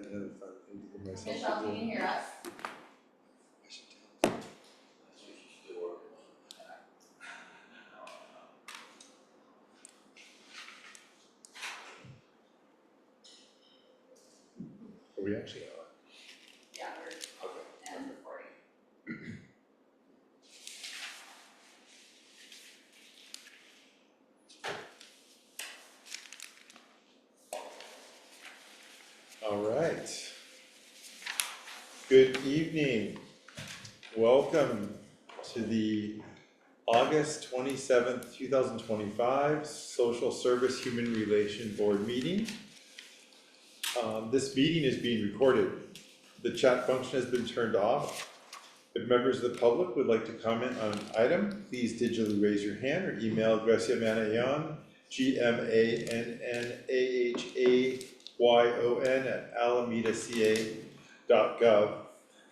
another fun thing to give myself. Michelle, can you hear us? I should tell them. Are we actually on? Yeah, we're Okay. and recording. All right. Good evening. Welcome to the August 27th, 2025 Social Service Human Relation Board meeting. This meeting is being recorded. The chat function has been turned off. If members of the public would like to comment on an item, please digitally raise your hand or email Gracia Manayon, GMANNAHAYON@alamedaca.gov.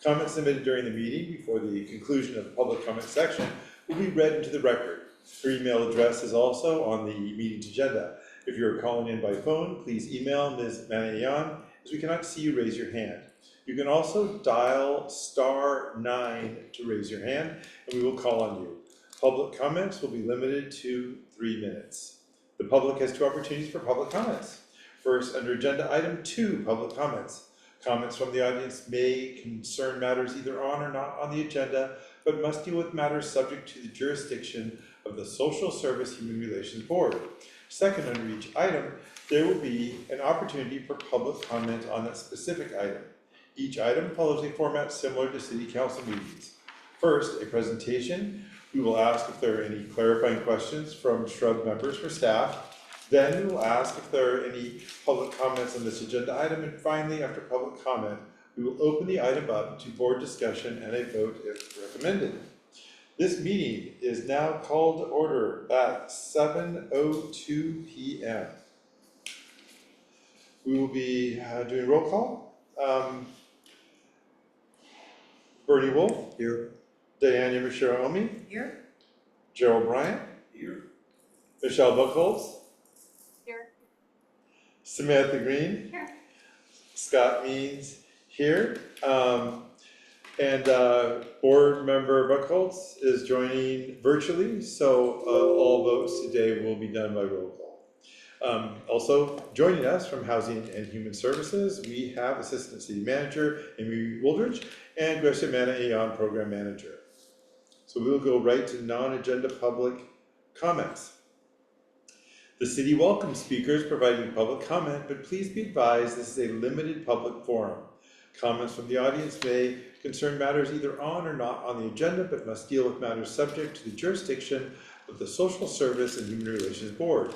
Comments submitted during the meeting before the conclusion of the public comment section will be read into the record. Her email address is also on the meeting's agenda. If you are calling in by phone, please email Ms. Manayon, as we cannot see you raise your hand. You can also dial *9 to raise your hand, and we will call on you. Public comments will be limited to 3 minutes. The public has 2 opportunities for public comments. First, under agenda item 2, public comments. Comments from the audience may concern matters either on or not on the agenda, but must deal with matters subject to the jurisdiction of the Social Service Human Relations Board. Second, under each item, there will be an opportunity for public comment on that specific item. Each item follows a format similar to City Council meetings. First, a presentation. We will ask if there are any clarifying questions from Shrub members for staff. Then we will ask if there are any public comments on this agenda item. And finally, after public comment, we will open the item up to board discussion and a vote if recommended. This meeting is now called to order at 7:02 p.m. We will be doing roll call. Bernie Wolf. Here. Diane Yamashiro-Omi. Here. Gerald Bryant. Here. Michelle Buchholz. Here. Samantha Green. Here. Scott Means here. And board member Buchholz is joining virtually, so all votes today will be done by roll call. Also joining us from Housing and Human Services, we have Assistant City Manager Amy Wooldridge and Gracia Manayon, Program Manager. So we will go right to non-agenda public comments. The city welcomes speakers providing public comment, but please be advised this is a limited public forum. Comments from the audience may concern matters either on or not on the agenda, but must deal with matters subject to the jurisdiction of the Social Service and Human Relations Board.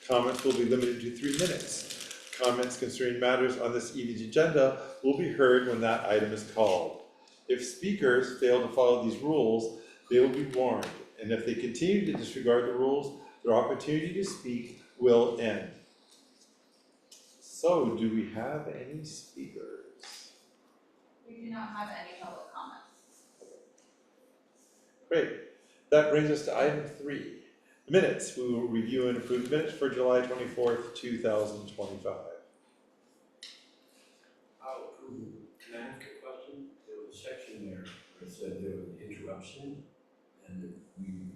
Comments will be limited to 3 minutes. Comments concerning matters on this evening's agenda will be heard when that item is called. If speakers fail to follow these rules, they will be warned, and if they continue to disregard the rules, their opportunity to speak will end. So, do we have any speakers? We do not have any public comments. Great. That brings us to item 3. The minutes. We will review and approve the minutes for July 24th, 2025. I'll approve. Can I ask a question? There was a section there where it said there was an interruption, and we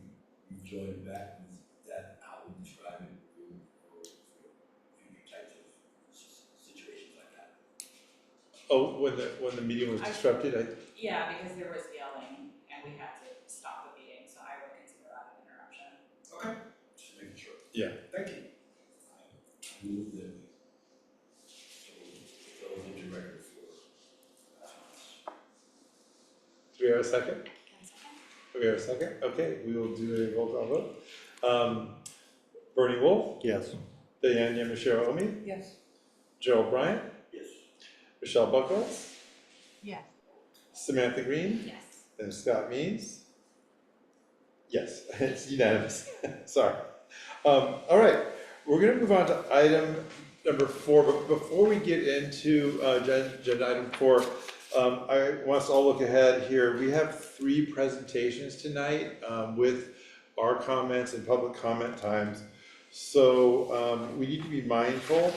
joined back with that, how we describe it for future types of situations like that. Oh, when the meeting was disrupted, Yeah, because there was yelling and we had to stop the meeting, so I would consider that an interruption. Okay. Just making sure. Yeah. Thank you. I move that we go into record for do we have a second? We have a second? Okay, we will do a roll call vote. Bernie Wolf. Yes. Diane Yamashiro-Omi. Yes. Gerald Bryant. yes. Michelle Buchholz. Yes. Samantha Green. Yes. And Scott Means. Yes, it's unanimous. Sorry. All right, we're going to move on to item number 4. But before we get into agenda item 4, I want us to all look ahead here. We have 3 presentations tonight with our comments and public comment times. So we need to be mindful.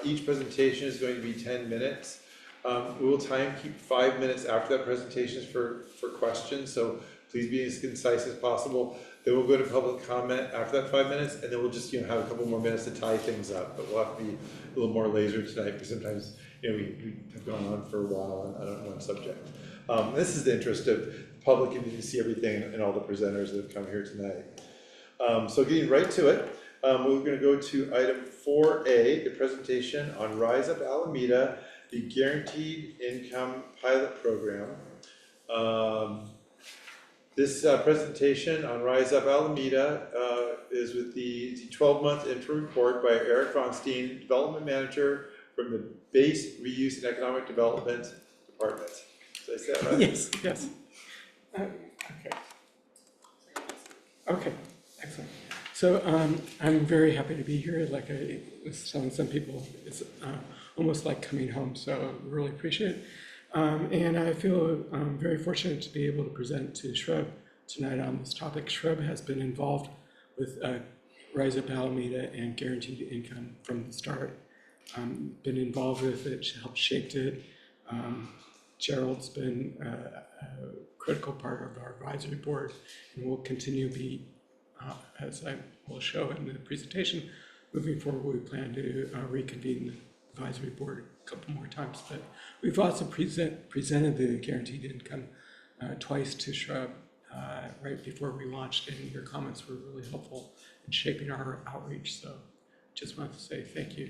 Each presentation is going to be 10 minutes. We will try and keep 5 minutes after that presentation for questions, so please be as concise as possible. Then we'll go to public comment after that 5 minutes, and then we'll just, have a couple more minutes to tie things up. But we'll have to be a little more laser tonight, because sometimes, we have gone on for a while on one subject. This is the interest of the public and to see everything and all the presenters that have come here tonight. So getting right to it, we're gonna go to item 4A, the presentation on Rise Up Alameda, the Guaranteed Income Pilot Program. This presentation on Rise Up Alameda is with the 12-month interim report by Eric Vonstein, Development Manager from the Base Reuse and Economic Development Department. Did I say that right? Yes. Okay, excellent. So I'm very happy to be here. Like I was telling some people, it's almost like coming home, so really appreciate it. And I feel very fortunate to be able to present to Shrub tonight on this topic. Shrub has been involved with Rise Up Alameda and Guaranteed Income from the start. Been involved with it, helped shaped it. Gerald's been a critical part of our advisory board and will continue to be, as I will show in the presentation. Moving forward, we plan to reconvene the advisory board a couple more times, but we've also presented the guaranteed income twice to Shrub right before we launched, and your comments were really helpful in shaping our outreach, so just wanted to say thank you.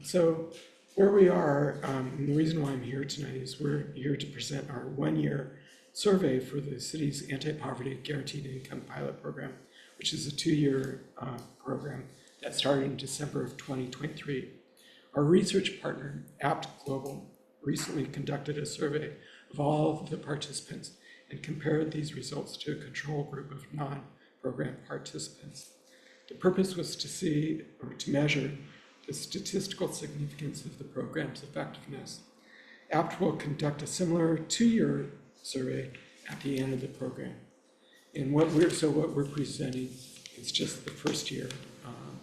So where we are, and the reason why I'm here tonight is we're here to present our one-year survey for the city's anti-poverty guaranteed income pilot program, which is a 2-year program that started in December of 2023. Our research partner, Apt Global, recently conducted a survey of all of the participants and compared these results to a control group of non-program participants. The purpose was to see or to measure the statistical significance of the program's effectiveness. Apt will conduct a similar 2-year survey at the end of the program. And what we're presenting is just the first year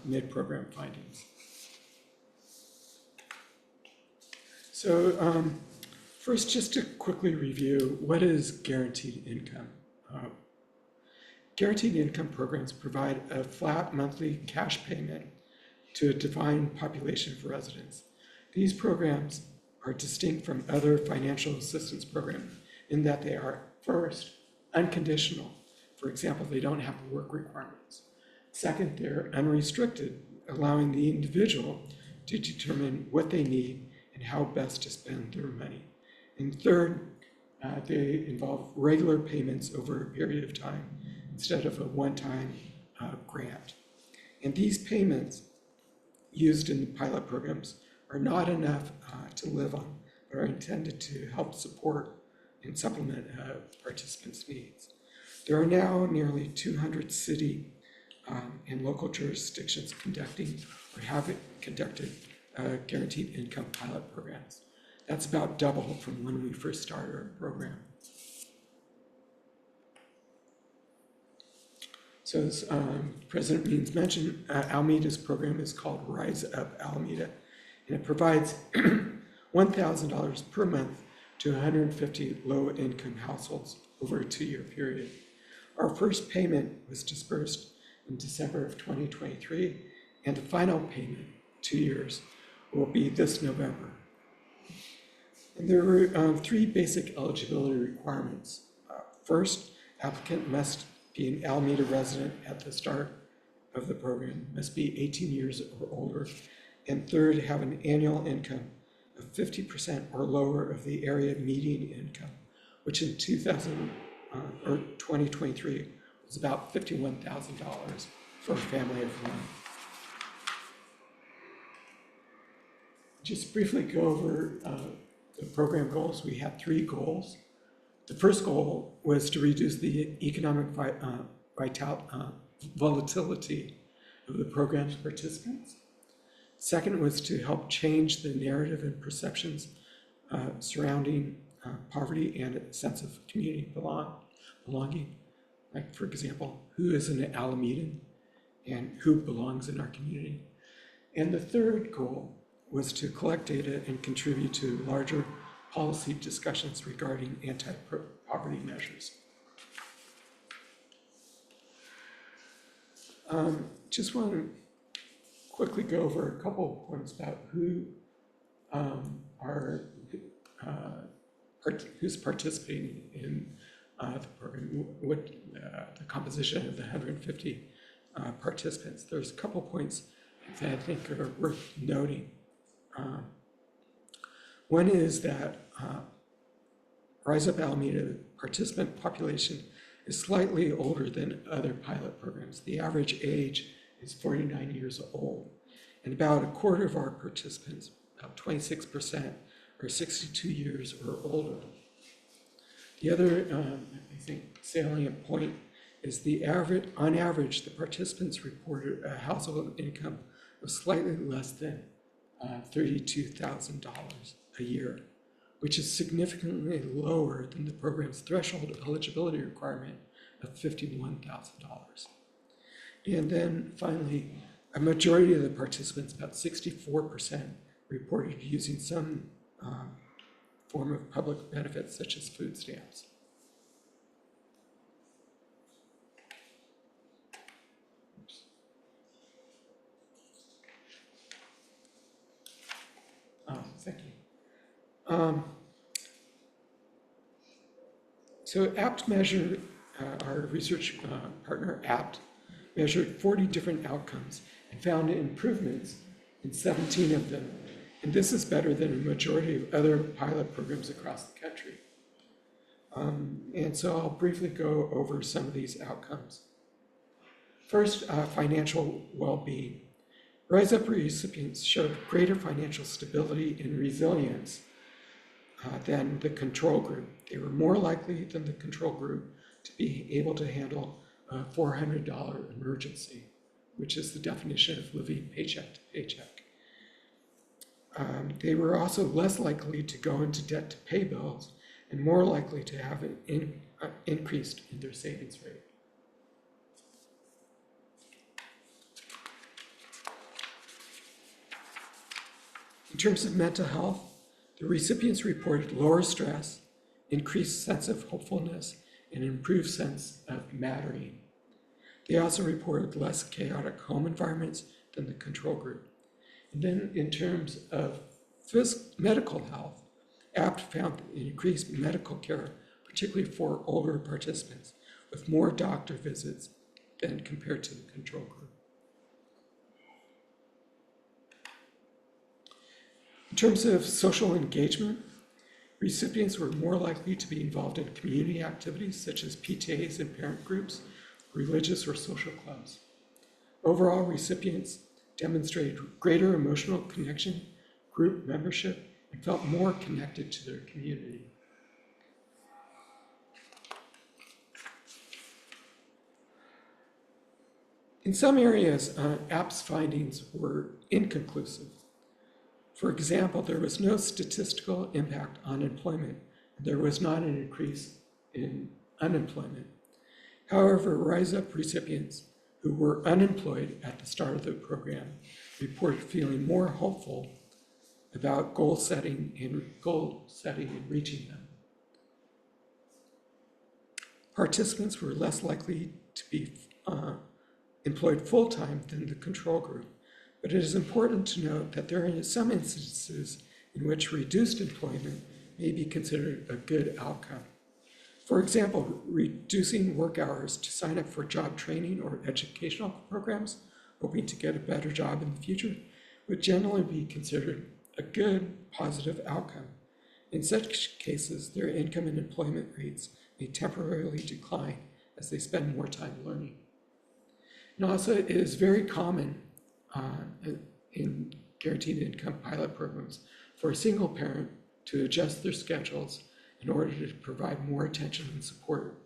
mid-program findings. So first, just to quickly review, what is guaranteed income? Guaranteed income programs provide a flat monthly cash payment to a defined population of residents. These programs are distinct from other financial assistance programs in that they are, first, unconditional. For example, they don't have work requirements. Second, they're unrestricted, allowing the individual to determine what they need and how best to spend their money. And third, they involve regular payments over a period of time instead of a one-time grant. And these payments used in the pilot programs are not enough to live on, but are intended to help support and supplement participants' needs. There are now nearly 200 city and local jurisdictions conducting or have conducted guaranteed income pilot programs. That's about double from when we first started our program. So as President Means mentioned, Alameda's program is called Rise Up Alameda, and it provides $1,000 per month to 150 low-income households over a 2-year period. Our first payment was dispersed in December of 2023, and the final payment, 2 years, will be this November. And there were 3 basic eligibility requirements. First, applicant must be an Alameda resident at the start of the program, must be 18 years or older, and third, have an annual income of 50% or lower of the area median income, which in 2023 was about $51,000 for a family of 1. Just briefly go over the program goals. We had 3 goals. The first goal was to reduce the economic volatility of the program's participants. Second was to help change the narrative and perceptions surrounding poverty and a sense of community belonging. Like, for example, who is an Alamedan and who belongs in our community. And the third goal was to collect data and contribute to larger policy discussions regarding anti-poverty measures. Just want to quickly go over a couple of points about who's participating in the program, what the composition of the 150 participants. There's a couple points that I think are worth noting. One is that Rise Up Alameda participant population is slightly older than other pilot programs. The average age is 49 years old, and about a quarter of our participants, about 26%, are 62 years or older. The other, I think, salient point is on average, the participants reported a household income of slightly less than $32,000 a year, which is significantly lower than the program's threshold eligibility requirement of $51,000. And then finally, a majority of the participants, about 64%, reported using some form of public benefits such as food stamps. Thank you. So APT measured, our research partner APT, measured 40 different outcomes and found improvements in 17 of them. And this is better than a majority of other pilot programs across the country. And so I'll briefly go over some of these outcomes. First, financial well-being. Rise Up recipients showed greater financial stability and resilience than the control group. They were more likely than the control group to be able to handle a $400 emergency, which is the definition of living paycheck to paycheck. They were also less likely to go into debt to pay bills and more likely to have an increase in their savings rate. In terms of mental health, the recipients reported lower stress, increased sense of hopefulness, and improved sense of mattering. They also reported less chaotic home environments than the control group. And then in terms of medical health, APT found increased medical care, particularly for older participants, with more doctor visits than compared to the control group. In terms of social engagement, recipients were more likely to be involved in community activities such as PTAs and parent groups, religious or social clubs. Overall, recipients demonstrated greater emotional connection, group membership, and felt more connected to their community. In some areas, APT's findings were inconclusive. For example, there was no statistical impact on employment, and there was not an increase in unemployment. However, Rise Up recipients who were unemployed at the start of the program reported feeling more hopeful about goal setting and reaching them. Participants were less likely to be employed full-time than the control group, but it is important to note that there are some instances in which reduced employment may be considered a good outcome. For example, reducing work hours to sign up for job training or educational programs, hoping to get a better job in the future, would generally be considered a good, positive outcome. In such cases, their income and employment rates may temporarily decline as they spend more time learning. And also, it is very common in guaranteed income pilot programs for a single parent to adjust their schedules in order to provide more attention and support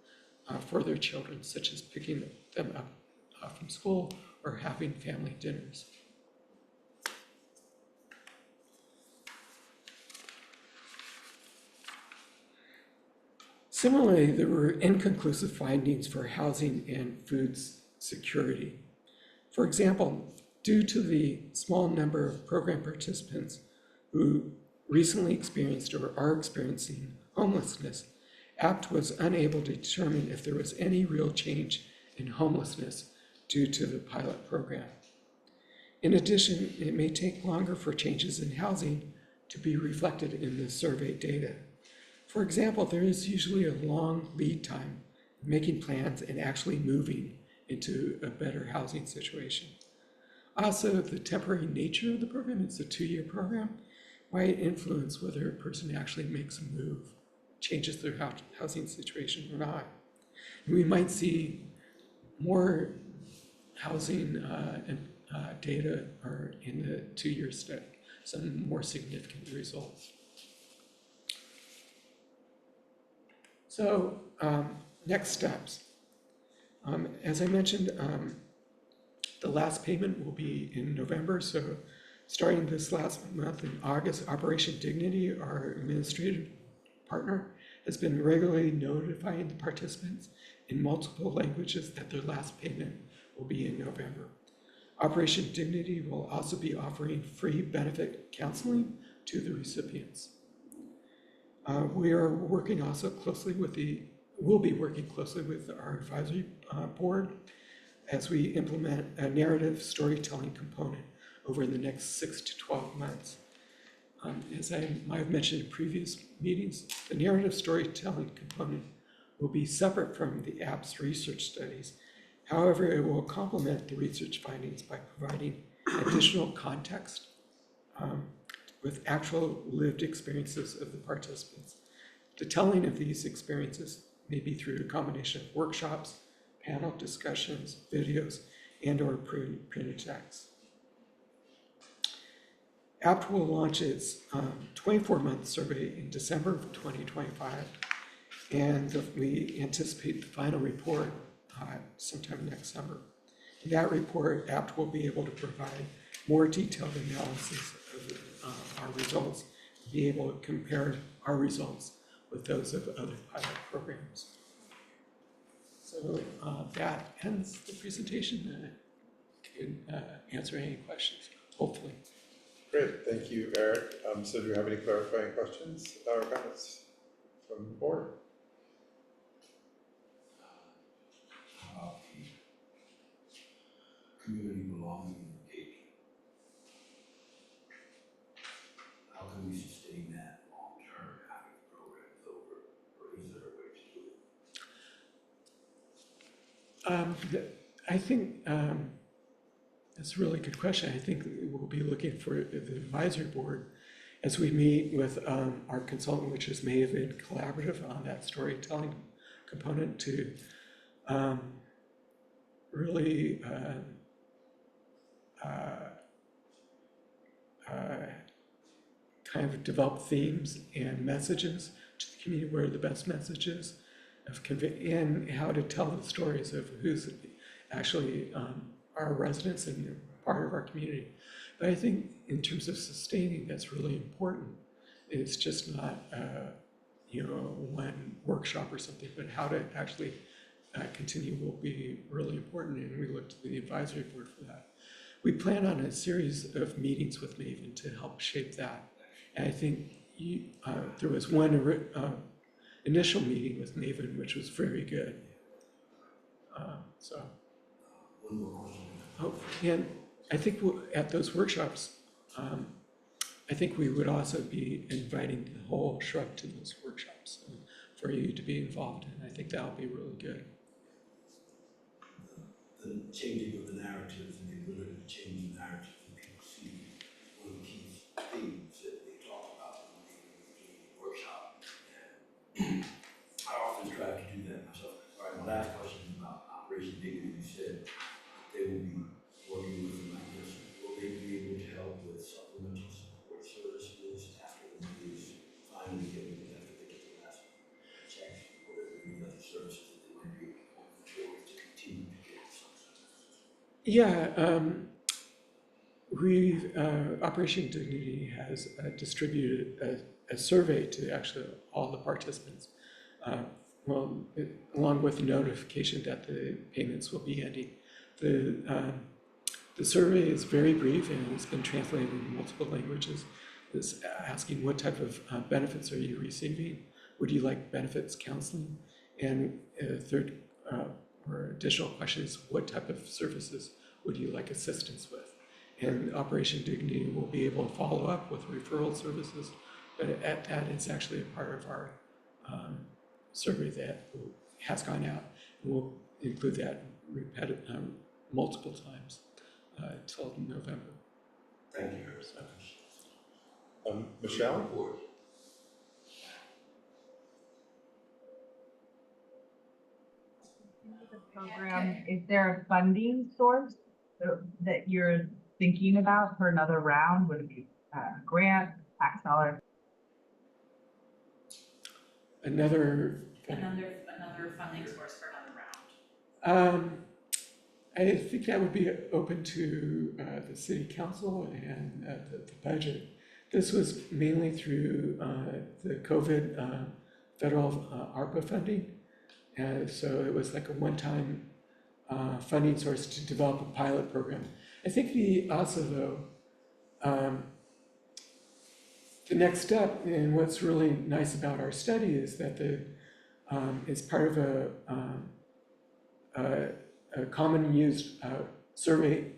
for their children, such as picking them up from school or having family dinners. Similarly, there were inconclusive findings for housing and food security. For example, Due to the small number of program participants who recently experienced or are experiencing homelessness, APT was unable to determine if there was any real change in homelessness due to the pilot program. In addition, it may take longer for changes in housing to be reflected in the survey data. For example, there is usually a long lead time in making plans and actually moving into a better housing situation. Also, the temporary nature of the program, it's a 2-year program, might influence whether a person actually makes a move, changes their housing situation or not. And we might see more housing and data are in the 2-year study, some more significant results. So next steps. As I mentioned, the last payment will be in November, so starting this last month in August, Operation Dignity, our administrative partner, has been regularly notifying the participants in multiple languages that their last payment will be in November. Operation Dignity will also be offering free benefit counseling to the recipients. We are working also closely with we'll be working closely with our advisory board as we implement a narrative storytelling component over the next 6 to 12 months. As I might have mentioned in previous meetings, the narrative storytelling component will be separate from the APT's research studies. However, it will complement the research findings by providing additional context with actual lived experiences of the participants. The telling of these experiences may be through a combination of workshops, panel discussions, videos, and/or printed text. APT will launch its 24-month survey in December of 2025, and we anticipate the final report sometime next summer. In that report, APT will be able to provide more detailed analysis of our results, be able to compare our results with those of other pilot programs. So that ends the presentation. I can answer any questions, hopefully. Great, thank you, Eric. So do you have any clarifying questions or comments from the board? How about the community belonging and engagement? How can we sustain that long term after the program's over, or is there a way to do it? I think that's a really good question. I think we'll be looking for the advisory board as we meet with our consultant, which is Maven Collaborative, on that storytelling component to really kind of develop themes and messages to the community, where the best messages of and how to tell the stories of who's actually our residents and part of our community. But I think in terms of sustaining, that's really important. It's just not one workshop or something, but how to actually continue will be really important, and we look to the advisory board for that. We plan on a series of meetings with Maven to help shape that. And I think there was one initial meeting with Maven, which was very good. One more question. Oh, and I think at those workshops, I think we would also be inviting the whole shrub to those workshops for you to be involved in. I think that'll be really good. The changing of the narratives and the ability to change the narrative that people see, one of the key themes that they talk about in the workshop. And I often try to do that myself. All right, my last question is about Operation Dignity. You said they will be working with them like this. Will they be able to help with supplemental support services after the money is finally given, after they get the last check? Or are there any other services that they might be able to forward to continue to get some services? Yeah, Operation Dignity has distributed a survey to actually all the participants. Along with the notification that the payments will be ending. The The survey is very brief and it's been translated in multiple languages. It's asking what type of benefits are you receiving? Would you like benefits counseling? And third or additional question is what type of services would you like assistance with? And Operation Dignity will be able to follow up with referral services, but at that is actually a part of our survey that has gone out. We'll include that multiple times till November. Thank you. So, Michelle? Report. Program, is there a funding source that you're thinking about for another round? Would it be a grant, tax dollar? another funding source for another round. I think that would be open to the city council and the budget. This was mainly through the COVID federal ARPA funding. So it was like a one-time funding source to develop a pilot program. I think the next step, and what's really nice about our study is that it's part of a common used survey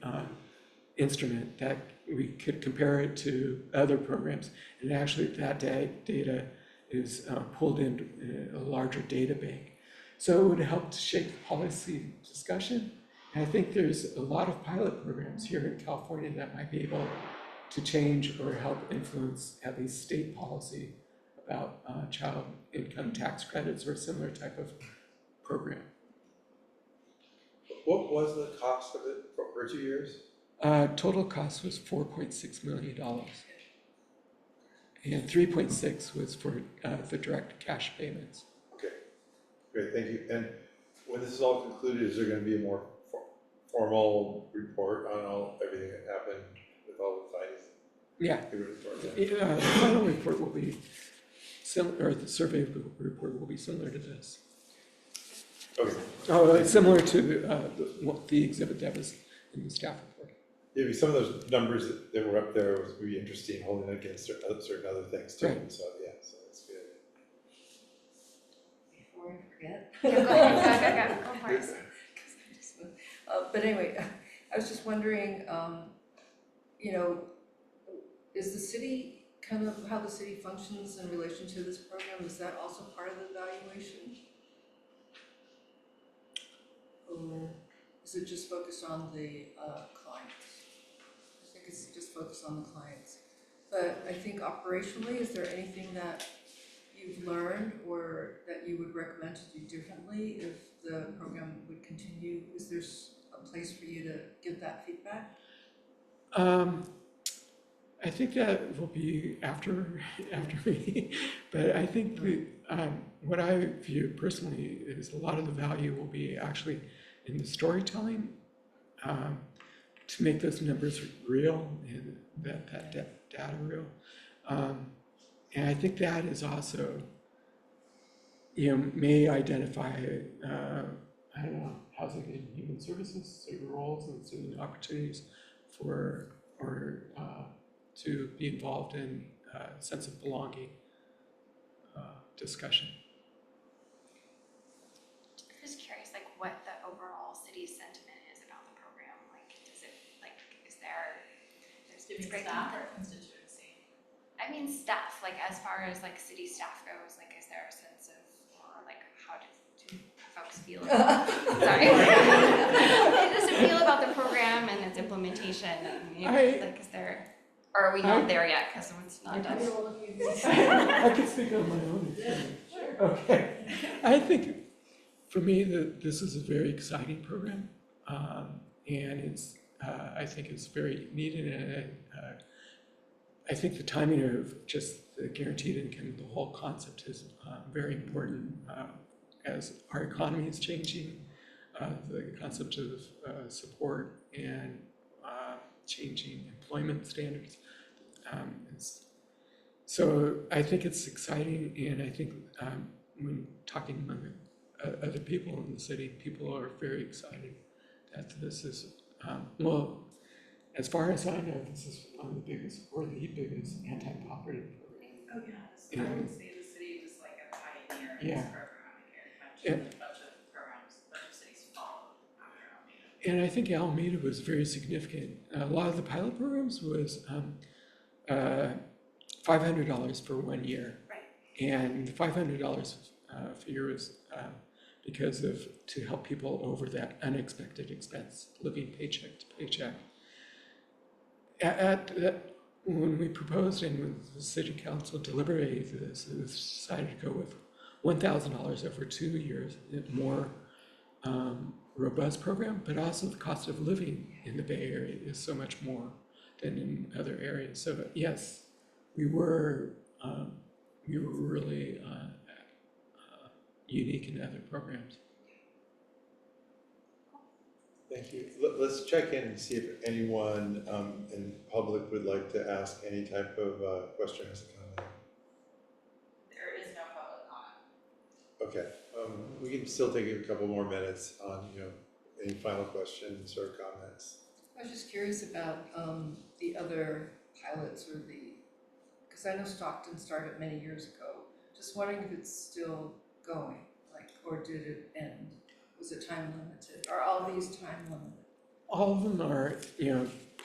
instrument that we could compare it to other programs. And actually that data is pulled into a larger data bank. So it would help to shape policy discussion. And I think there's a lot of pilot programs here in California that might be able to change or help influence at least state policy about child income tax credits or a similar type of program. What was the cost of it for 2 years? Total cost was $4.6 million. And 3.6 was for the direct cash payments. Okay, great, thank you. And when this is all concluded, is there going to be a more formal report on everything that happened with all the findings? Yeah. The final report will be similar, or the survey report will be similar to this. Okay. Oh, it's similar to the exhibit that was in the staff report. Maybe some of those numbers that were up there would be interesting, holding it against certain other things too. Right. So yeah, so that's good. Before I forget. Go ahead, go for it. 'Cause I just moved. But anyway, I was just wondering, is the city, kind of how the city functions in relation to this program, is that also part of the evaluation? Or is it just focused on the clients? I think it's just focused on the clients. But I think operationally, is there anything that you've learned or that you would recommend to do differently if the program would continue? Is there a place for you to give that feedback? I think that will be after me, but I think what I view personally is a lot of the value will be actually in the storytelling to make those numbers real and that data real. And I think that is also, may identify, I don't know, housing and human services, certain roles and certain opportunities for, or to be involved in a sense of belonging discussion. I'm just curious, like what the overall city sentiment is about the program. Like, does it, like, is there's Do you mean great staff or comfort? constituency? I mean, staff, like as far as like city staff goes, like is there a sense of, or like how do folks feel about sorry. How does it feel about the program and its implementation? And, like is there, or are we not there yet because it's not done? I can speak on my own experience. Okay. I think for me this is a very exciting program, and it's I think it's very needed, and I think the timing of just the guaranteed income, the whole concept is very important as our economy is changing. The concept of support and changing employment standards. So I think it's exciting, and I think when talking among other people in the city, people are very excited that this is, well, as far as I know, this is one of the biggest, or the biggest anti-poverty program. Oh, yeah, I would say the city was like a pioneer in Yeah. this program, like it mentioned a bunch of programs, a bunch of cities followed after Alameda. And I think Alameda was very significant. A lot of the pilot programs was $500 for 1 year. Right. And the $500 figure was because of, to help people over that unexpected expense, living paycheck to paycheck. When we proposed and when the city council deliberated this, it was decided to go with $1,000 over 2 years, a more robust program, but also the cost of living in the Bay Area is so much more than in other areas. So yes, we were really unique in other programs. Thank you. Let's check in and see if anyone in public would like to ask any type of question or comment. There is no public comment. Okay, we can still take a couple more minutes on, any final questions or comments. I was just curious about the other pilots or because I know Stockton started many years ago. Just wondering if it's still going, or did it end? Was it time limited? Are all these time limited? All of them are,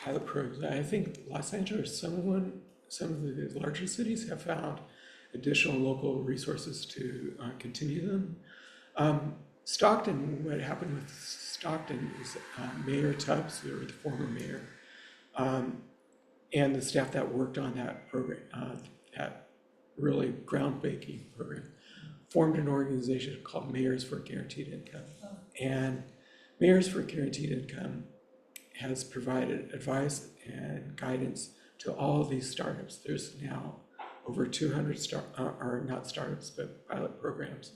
pilot programs. I think Los Angeles, some of the larger cities have found additional local resources to continue them. Stockton, what happened with Stockton is Mayor Tubbs, or the former mayor, and the staff that worked on that program, that really groundbreaking program, formed an organization called Mayors for Guaranteed Income. And Mayors for Guaranteed Income has provided advice and guidance to all of these startups. There's now over 200 not startups, but pilot programs.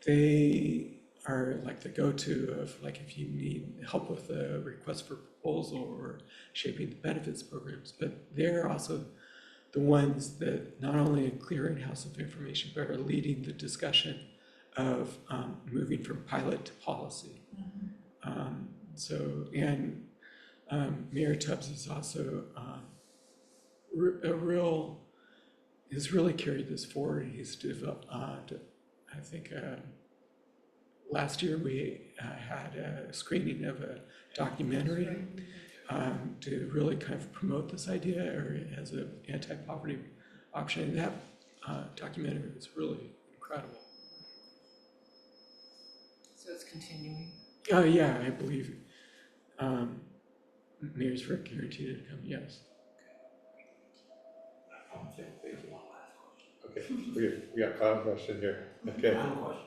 They are like the go-to of if you need help with a request for proposal or shaping the benefits programs, but they're also the ones that not only a clearinghouse of information, but are leading the discussion of moving from pilot to policy. Mayor Tubbs is also has really carried this forward. He's developed, I think last year we had a screening of a documentary to really kind of promote this idea, or as an anti-poverty option. And that documentary was really incredible. So it's continuing? Yeah, I believe Mayors for Guaranteed Income, yes. Thank you. One last question. Okay, we got a final question here. Okay. Final question.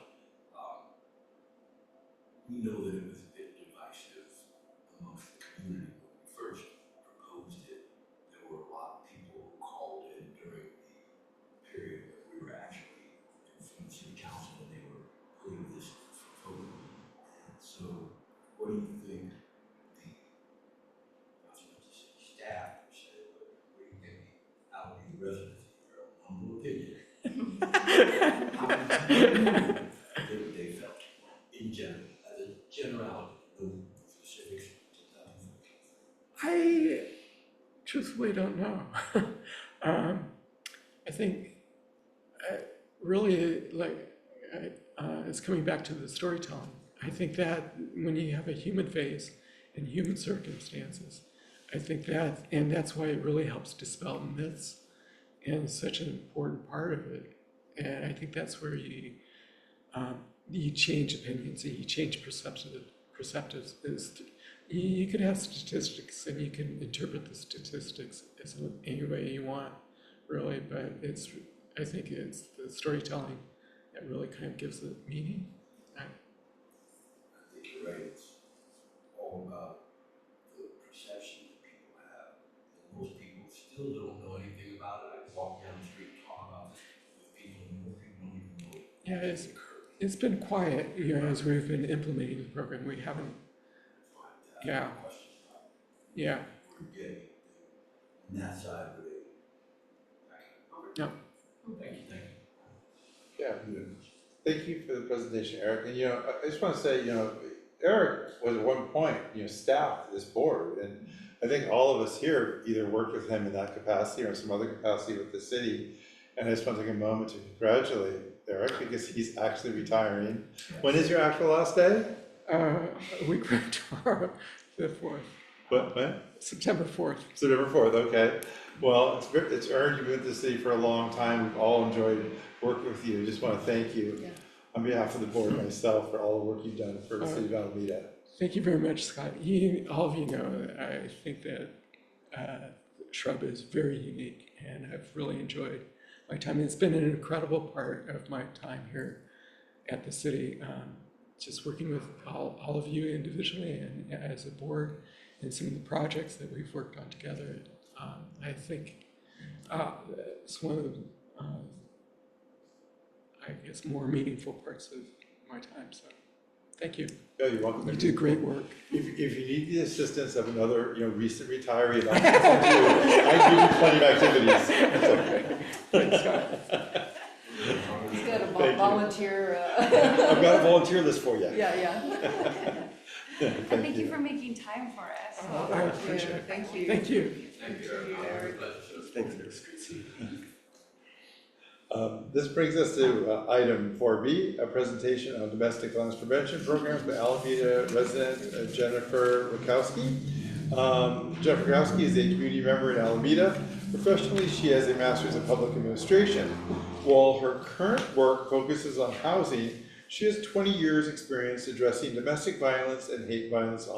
We know that it was a bit divisive amongst the community when we first proposed it. There were a lot of people who called in during the period when we were actually in front of city council and they were putting this for vote. And so, what do you think not so much the city staff per se, but what do you think the Alameda residents, in their own humble opinion, how they felt in general? Generality, no specifics to that. I truthfully don't know. I think really it's coming back to the storytelling. I think that when you have a human face and human circumstances, I think that's why it really helps dispel myths, and it's such an important part of it. And I think that's where you change opinions and you change perceptives. You can have statistics and you can interpret the statistics as any way you want, really, but I think it's the storytelling that really kind of gives it meaning. I think you're right, it's all about the perception that people have, and most people still don't know anything about it. I walk down the street and talk about this with people, and most people don't even know. Yeah, it's been quiet, as we've been implementing the program. We haven't, yeah. Yeah. We're getting on that side of it. No. Thank you. Yeah, thank you for the presentation, Eric. And I just want to say, Eric was at one point, staff this board, and I think all of us here either worked with him in that capacity or some other capacity with the city. And I just want to take a moment to congratulate Eric because he's actually retiring. When is your actual last day? A week from tomorrow, the 4th, When? September 4th. September 4th, okay. Well, it's earned. You've been with the city for a long time. We've all enjoyed working with you. Just want to thank you Yeah. on behalf of the board and myself for all the work you've done for the city of Alameda. Thank you very much, Scott. All of you know, I think that Shrub is very unique, and I've really enjoyed my time. It's been an incredible part of my time here at the city, just working with all of you individually and as a board, and some of the projects that we've worked on together. I think it's one of the, I guess, more meaningful parts of my time. So, thank you. Yeah, you're welcome. You do great work. If you need the assistance of another, recent retiree, I give you plenty of activities. Thanks, Scott. He's got a Thank you. volunteer, I've got a volunteer list for you. yeah. Thank you for making time for us. I appreciate it. Thank you. Thank you. Thank you, Eric. Thanks, this brings us to item 4B, a presentation on domestic violence prevention programs by Alameda resident Jennifer Rakowski. Jennifer Rakowski is a community member in Alameda. Professionally, she has a master's in public administration. While her current work focuses on housing, she has 20 years experience addressing domestic violence and hate violence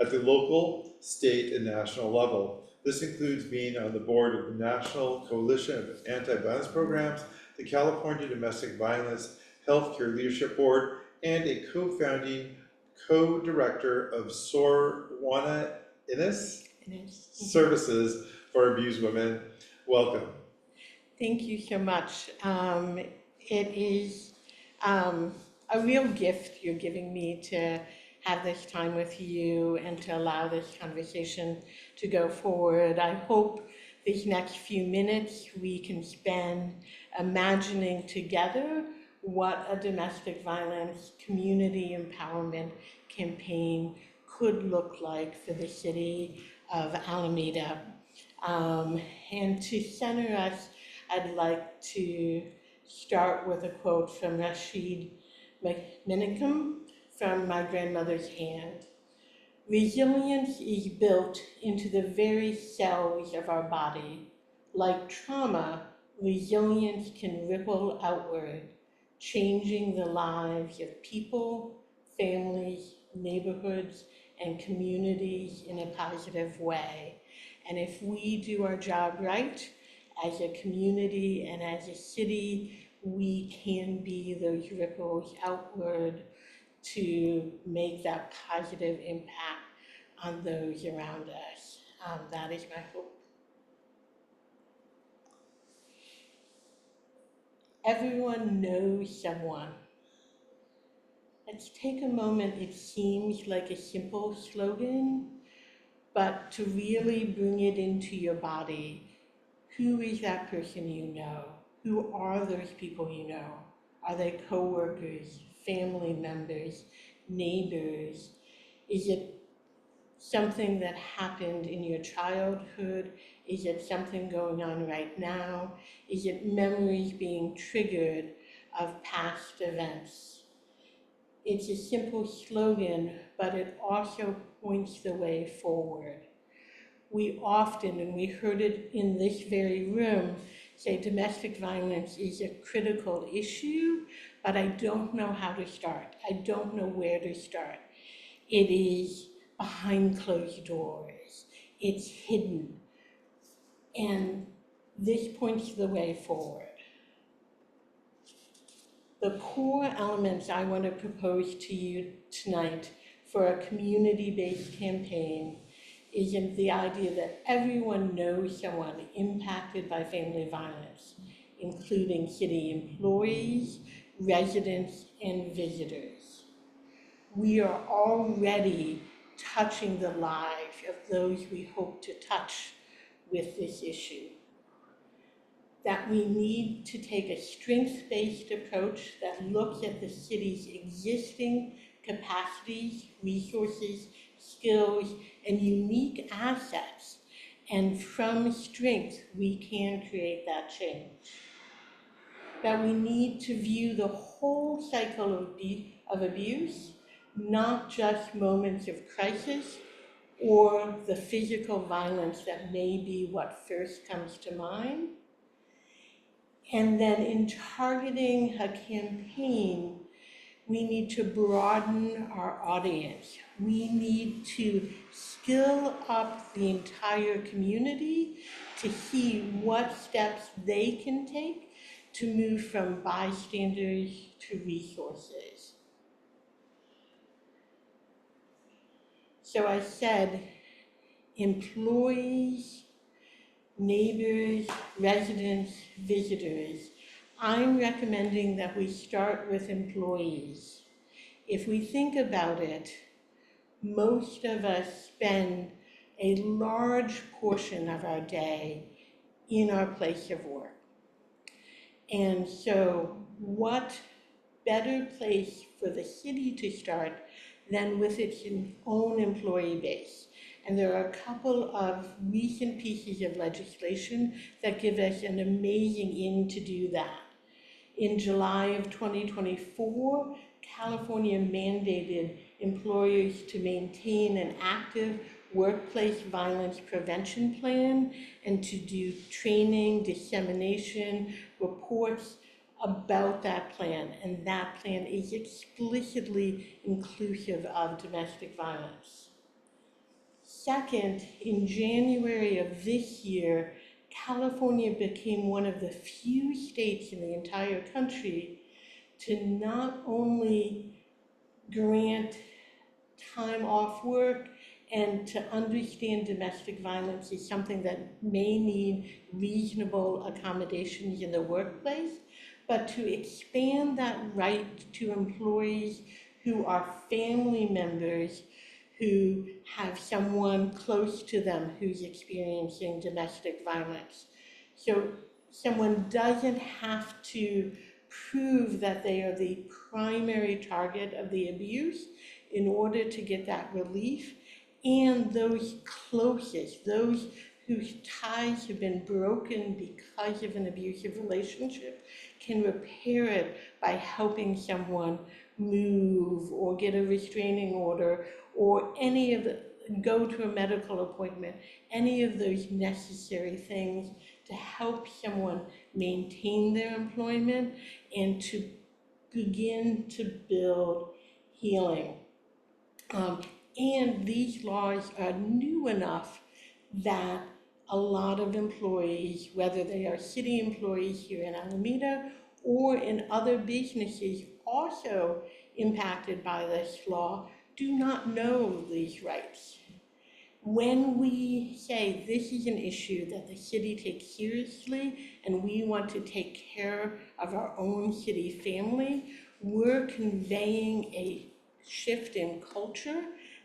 at the local, state, and national level. This includes being on the board of the National Coalition of Anti-Violence Programs, the California Domestic Violence Healthcare Leadership Board, and a co-founding co-director of SOAR Juana Innes Services for Abused Women. Welcome. Thank you so much. It is a real gift you're giving me to have this time with you and to allow this conversation to go forward. I hope these next few minutes we can spend imagining together what a domestic violence community empowerment campaign could look like for the city of Alameda. And to center us, I'd like to start with a quote from Rashid Menachem from My Grandmother's Hand. Resilience is built into the very cells of our body. Like trauma, resilience can ripple outward, changing the lives of people, families, neighborhoods, and communities in a positive way. And if we do our job right, as a community and as a city, we can be those ripples outward to make that positive impact on those around us. That is my hope. Everyone knows someone. Let's take a moment. It seems like a simple slogan, but to really bring it into your body, who is that person you know? Who are those people you know? Are they coworkers, family members, neighbors? Is it something that happened in your childhood? Is it something going on right now? Is it memories being triggered of past events? It's a simple slogan, but it also points the way forward. We often, and we heard it in this very room, say domestic violence is a critical issue, but I don't know how to start. I don't know where to start. It is behind closed doors. It's hidden. And this points the way forward. The core elements I want to propose to you tonight for a community-based campaign is in the idea that everyone knows someone impacted by family violence, including city employees, residents, and visitors. We are already touching the lives of those we hope to touch with this issue. That we need to take a strengths-based approach that looks at the city's existing capacities, resources, skills, and unique assets. And from strength, we can create that change. That we need to view the whole cycle of abuse, not just moments of crisis or the physical violence that may be what first comes to mind. And then in targeting a campaign, we need to broaden our audience. We need to skill up the entire community to see what steps they can take to move from bystanders to resources. So I said, employees, neighbors, residents, visitors. I'm recommending that we start with employees. If we think about it, most of us spend a large portion of our day in our place of work. And so what better place for the city to start than with its own employee base? And there are a couple of recent pieces of legislation that give us an amazing in to do that. In July of 2024, California mandated employers to maintain an active workplace violence prevention plan and to do training, dissemination, reports about that plan. And that plan is explicitly inclusive of domestic violence. Second, in January of this year, California became one of the few states in the entire country to not only grant time off work and to understand domestic violence is something that may need reasonable accommodations in the workplace, but to expand that right to employees who are family members who have someone close to them who's experiencing domestic violence. So someone doesn't have to prove that they are the primary target of the abuse in order to get that relief. And those closest, those whose ties have been broken because of an abusive relationship, can repair it by helping someone move or get a restraining order or any of the, go to a medical appointment, any of those necessary things to help someone maintain their employment and to begin to build healing. And these laws are new enough that a lot of employees, whether they are city employees here in Alameda or in other businesses also impacted by this law, do not know these rights. When we say this is an issue that the city takes seriously and we want to take care of our own city family, we're conveying a shift in culture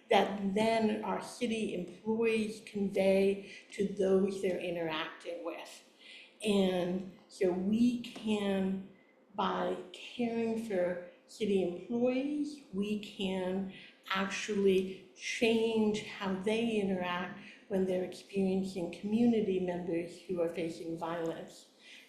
that then our city employees convey to those they're interacting with. And so we can, by caring for city employees, we can actually change how they interact when they're experiencing community members who are facing violence.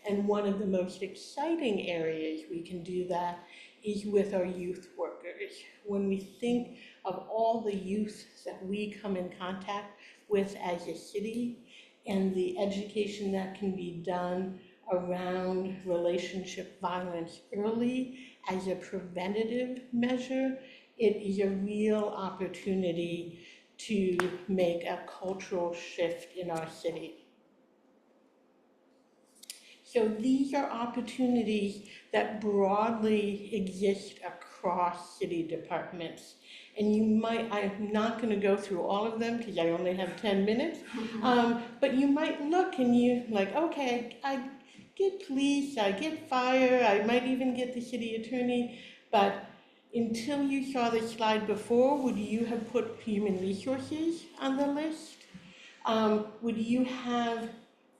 And one of the most exciting areas we can do that is with our youth workers. When we think of all the youth that we come in contact with as a city and the education that can be done around relationship violence early as a preventative measure, it is a real opportunity to make a cultural shift in our city. So these are opportunities that broadly exist across city departments. And you might, I'm not going to go through all of them because I only have 10 minutes, but you might look and you like, okay, I get police, I get fire, I might even get the city attorney, but until you saw the slide before, would you have put human resources on the list? Would you have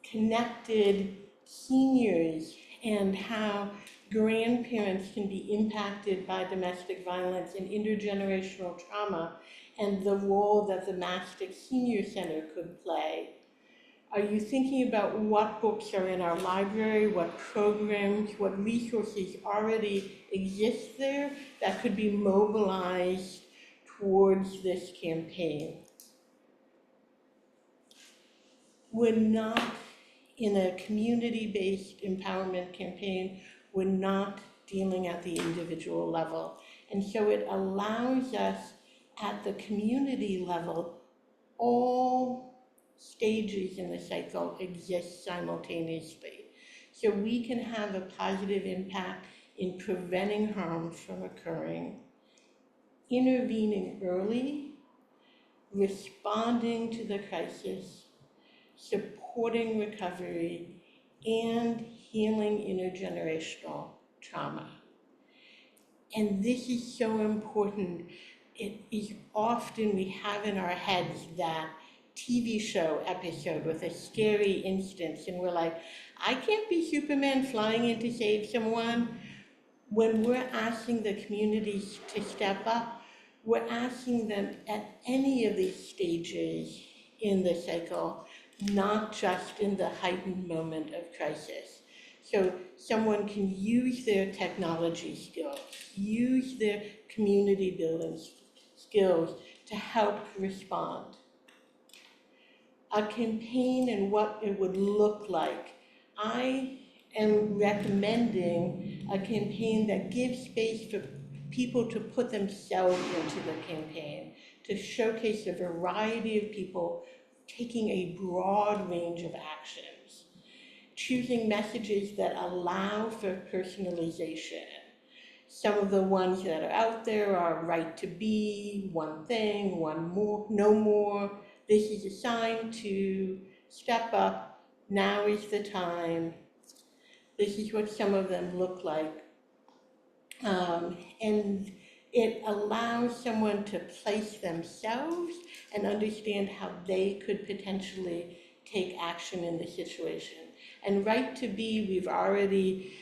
connected seniors and how grandparents can be impacted by domestic violence and intergenerational trauma and the role that the Mastic Senior Center could play. Are you thinking about what books are in our library, what programs, what resources already exist there that could be mobilized towards this campaign? We're not in a community-based empowerment campaign, we're not dealing at the individual level. And so it allows us at the community level, all stages in the cycle exist simultaneously. So we can have a positive impact in preventing harm from occurring, intervening early, responding to the crisis, supporting recovery, and healing intergenerational trauma. And this is so important. It is often we have in our heads that TV show episode with a scary instance, and we're like, I can't be Superman flying in to save someone. When we're asking the communities to step up, we're asking them at any of these stages in the cycle, not just in the heightened moment of crisis. So someone can use their technology skills, use their community building skills to help respond. A campaign and what it would look like. I am recommending a campaign that gives space for people to put themselves into the campaign, to showcase a variety of people taking a broad range of actions, choosing messages that allow for personalization. Some of the ones that are out there are right to be, one thing, one more, no more. This is a sign to step up, now is the time. This is what some of them look like. And it allows someone to place themselves and understand how they could potentially take action in the situation. And right to be, we've already,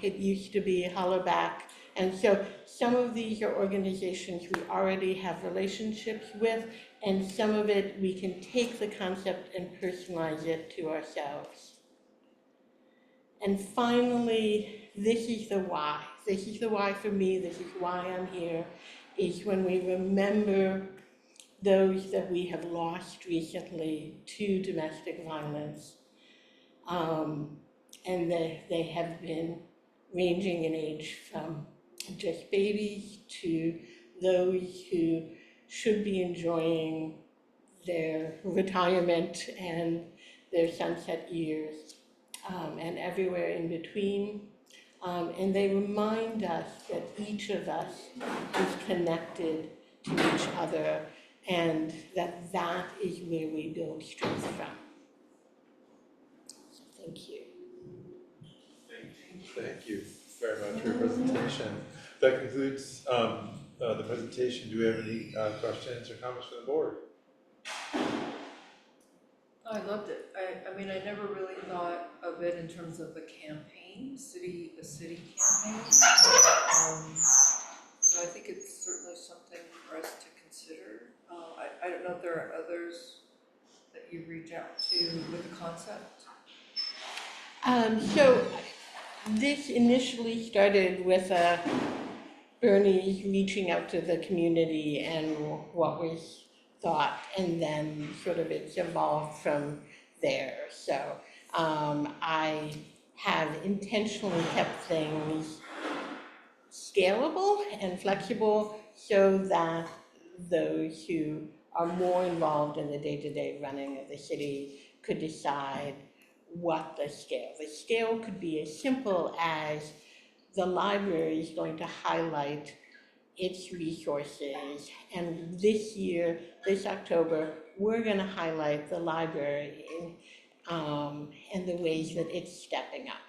it used to be Hollaback. And so some of these are organizations we already have relationships with, and some of it we can take the concept and personalize it to ourselves. And finally, this is the why. This is the why for me, this is why I'm here, is when we remember those that we have lost recently to domestic violence. And they have been ranging in age from just babies to those who should be enjoying their retirement and their sunset years, and everywhere in between. And they remind us that each of us is connected to each other, and that that is where we build strength from. So thank you. Thank you very much for your presentation. That concludes the presentation. Do we have any questions or comments from the board? I loved it. I mean, I never really thought of it in terms of a campaign, a city campaign. So I think it's certainly something for us to consider. I don't know if there are others that you reach out to with the concept. So this initially started with Bernie reaching out to the community and what was thought, and then sort of it's evolved from there. So I have intentionally kept things scalable and flexible so that those who are more involved in the day-to-day running of the city could decide what the scale. The scale could be as simple as the library is going to highlight its resources, and this year, this October, we're going to highlight the library and the ways that it's stepping up.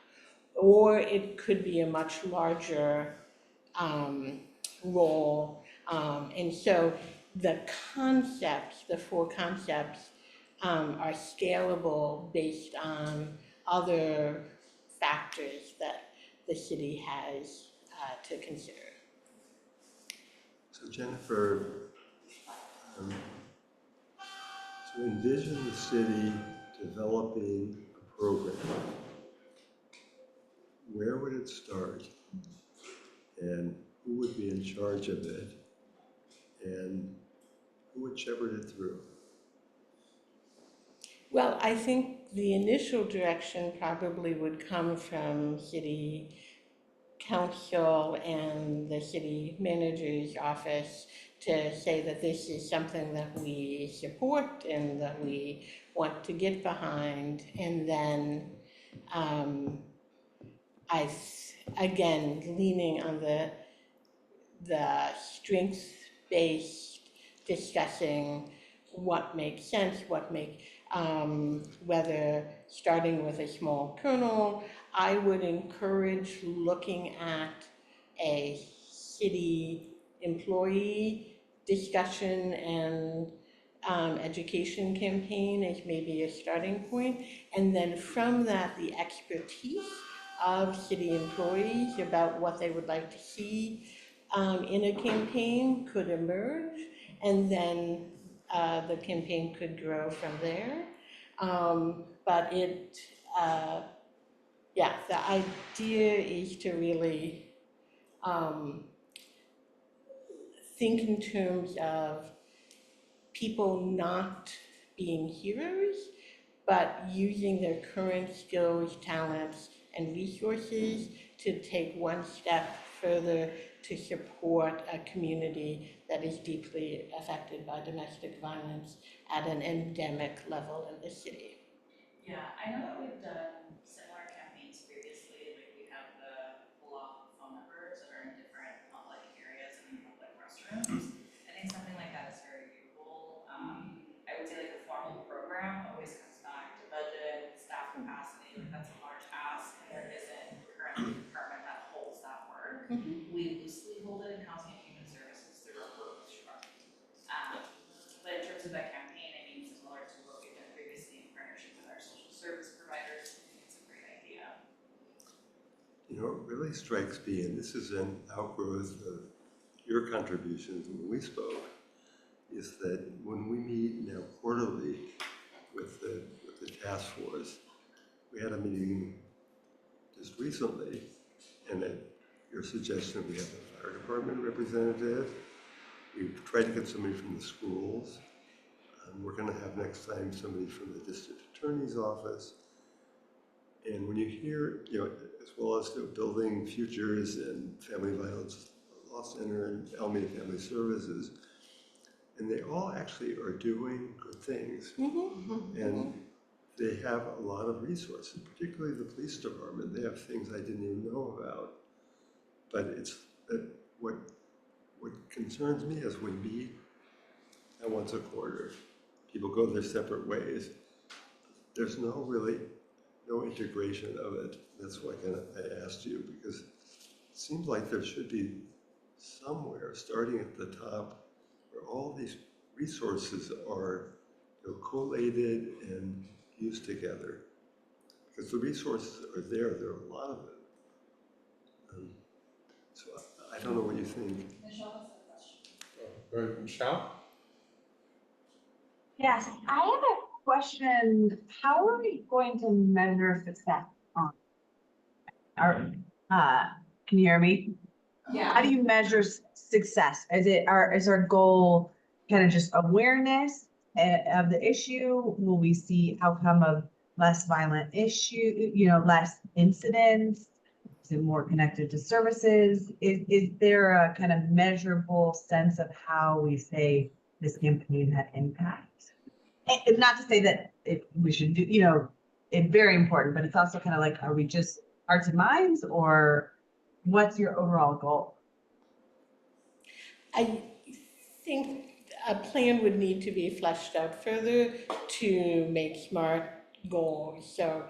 Or it could be a much larger role, and so the concepts, the 4 concepts, are scalable based on other factors that the city has to consider. So Jennifer, To envision the city developing a program, where would it start? And who would be in charge of it? And who would shepherd it through? Well, I think the initial direction probably would come from city council and the city manager's office to say that this is something that we support and that we want to get behind. And then again, leaning on the strengths-based discussing what makes sense, whether starting with a small kernel. I would encourage looking at a city employee discussion and education campaign as maybe a starting point. And then from that, the expertise of city employees about what they would like to see in a campaign could emerge. And then the campaign could grow from there. But the idea is to really think in terms of people not being heroes, but using their current skills, talents, and resources to take one step further to support a community that is deeply affected by domestic violence at an endemic level in the city. Yeah, I know that we've done similar campaigns previously, like we have the pull-off phone numbers that are in different public areas and public restrooms. I think something like that is very doable. I would say like a formal program always comes back to budget, staff capacity, like that's a large ask, and there isn't currently a department that holds that work. We loosely hold it in Housing and Human Services through our work structure. But in terms of that campaign, I mean, similar to what we've done previously in partnership with our social service providers, I think it's a great idea. You know, it really strikes me, and this is an outgrowth of your contributions when we spoke, is that when we meet now quarterly with the task force, we had a meeting just recently, and at your suggestion, we have a fire department representative. We've tried to get somebody from the schools. We're going to have next time somebody from the district attorney's office. And when you hear, you know, as well as the Building Futures and Family Violence Law Center and Alameda Family Services, and they all actually are doing good things. And they have a lot of resources, particularly the police department. They have things I didn't even know about. But it's what concerns me is we meet once a quarter. People go their separate ways. There's no integration of it. That's why I asked you, because it seems like there should be somewhere starting at the top where all these resources are, you know, collated and used together. Because the resources are there are a lot of it. So I don't know what you think. Michelle has a question. Go ahead, Michelle? Yes, I have a question. How are we going to measure success on? Can you hear me? Yeah. How do you measure success? Is our goal kind of just awareness of the issue? Will we see outcome of less violent issue, less incidents? Is it more connected to services? Is there a kind of measurable sense of how we say this campaign had impact? And not to say that we should do, it's very important, but it's also kind of like, are we just hearts and minds, or what's your overall goal? I think a plan would need to be fleshed out further to make SMART goals. So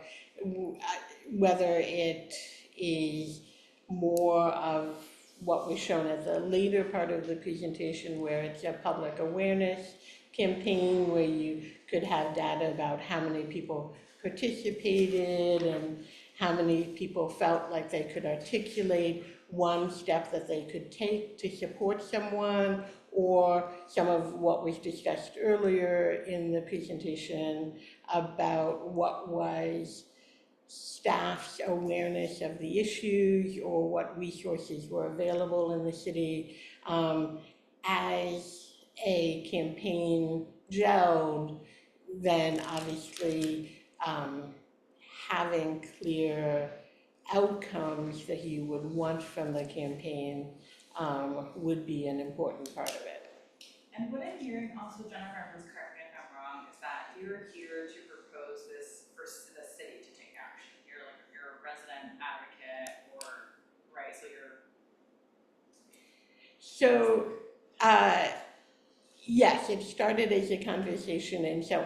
whether it is more of what was shown at the later part of the presentation, where it's a public awareness campaign where you could have data about how many people participated and how many people felt like they could articulate one step that they could take to support someone, or some of what was discussed earlier in the presentation about what was staff's awareness of the issues or what resources were available in the city. As a campaign gelled, then obviously having clear outcomes that you would want from the campaign would be an important part of it. And what I'm hearing also, Jennifer, and please correct me if I'm wrong, is that you're here to propose this for the city to take action. You're a resident advocate right, so you're. So, yes, it started as a conversation, and so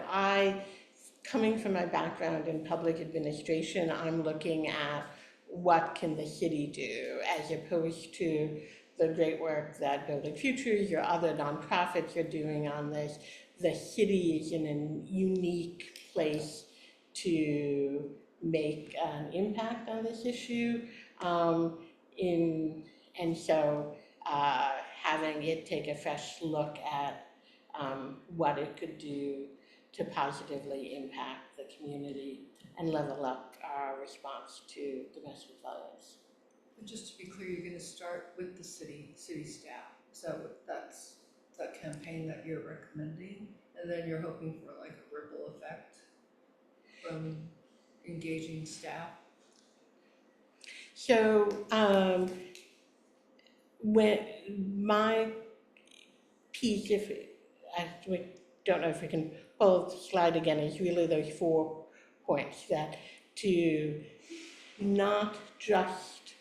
coming from my background in public administration, I'm looking at what can the city do as opposed to the great work that Building Futures or other nonprofits are doing on this. The city is in a unique place to make an impact on this issue. And so having it take a fresh look at what it could do to positively impact the community and level up our response to domestic violence. And just to be clear, you're gonna start with the city staff. So that's that campaign that you're recommending, and then you're hoping for like a ripple effect from engaging staff. So when my piece, we don't know if we can pull the slide again, is really those 4 points, that to not just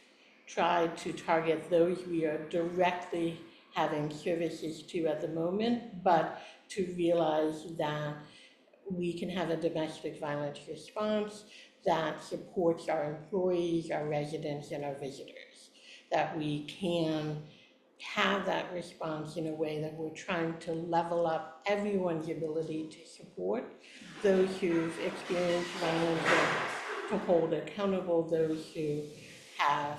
try to target those we are directly having services to at the moment, but to realize that we can have a domestic violence response that supports our employees, our residents, and our visitors. That we can have that response in a way that we're trying to level up everyone's ability to support those who've experienced violence, and to hold accountable those who have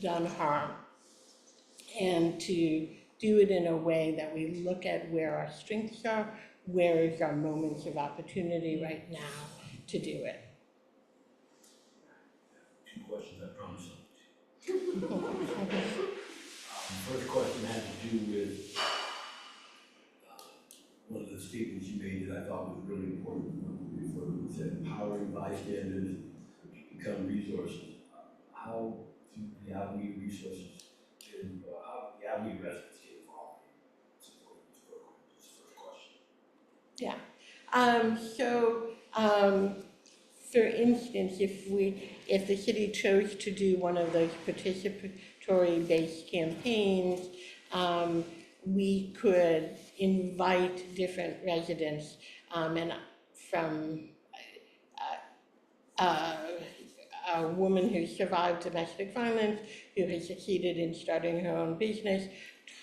done harm, and to do it in a way that we look at where our strengths are, where is our moments of opportunity right now to do it. 2 questions, I promise. First question had to do with one of the statements you made that I thought was really important. You said empowering bystanders to become resources. How do reality resources and how reality residents get involved in supporting this program? That's the first question. For instance, if the city chose to do one of those participatory-based campaigns, we could invite different residents, and from a woman who survived domestic violence, who has succeeded in starting her own business,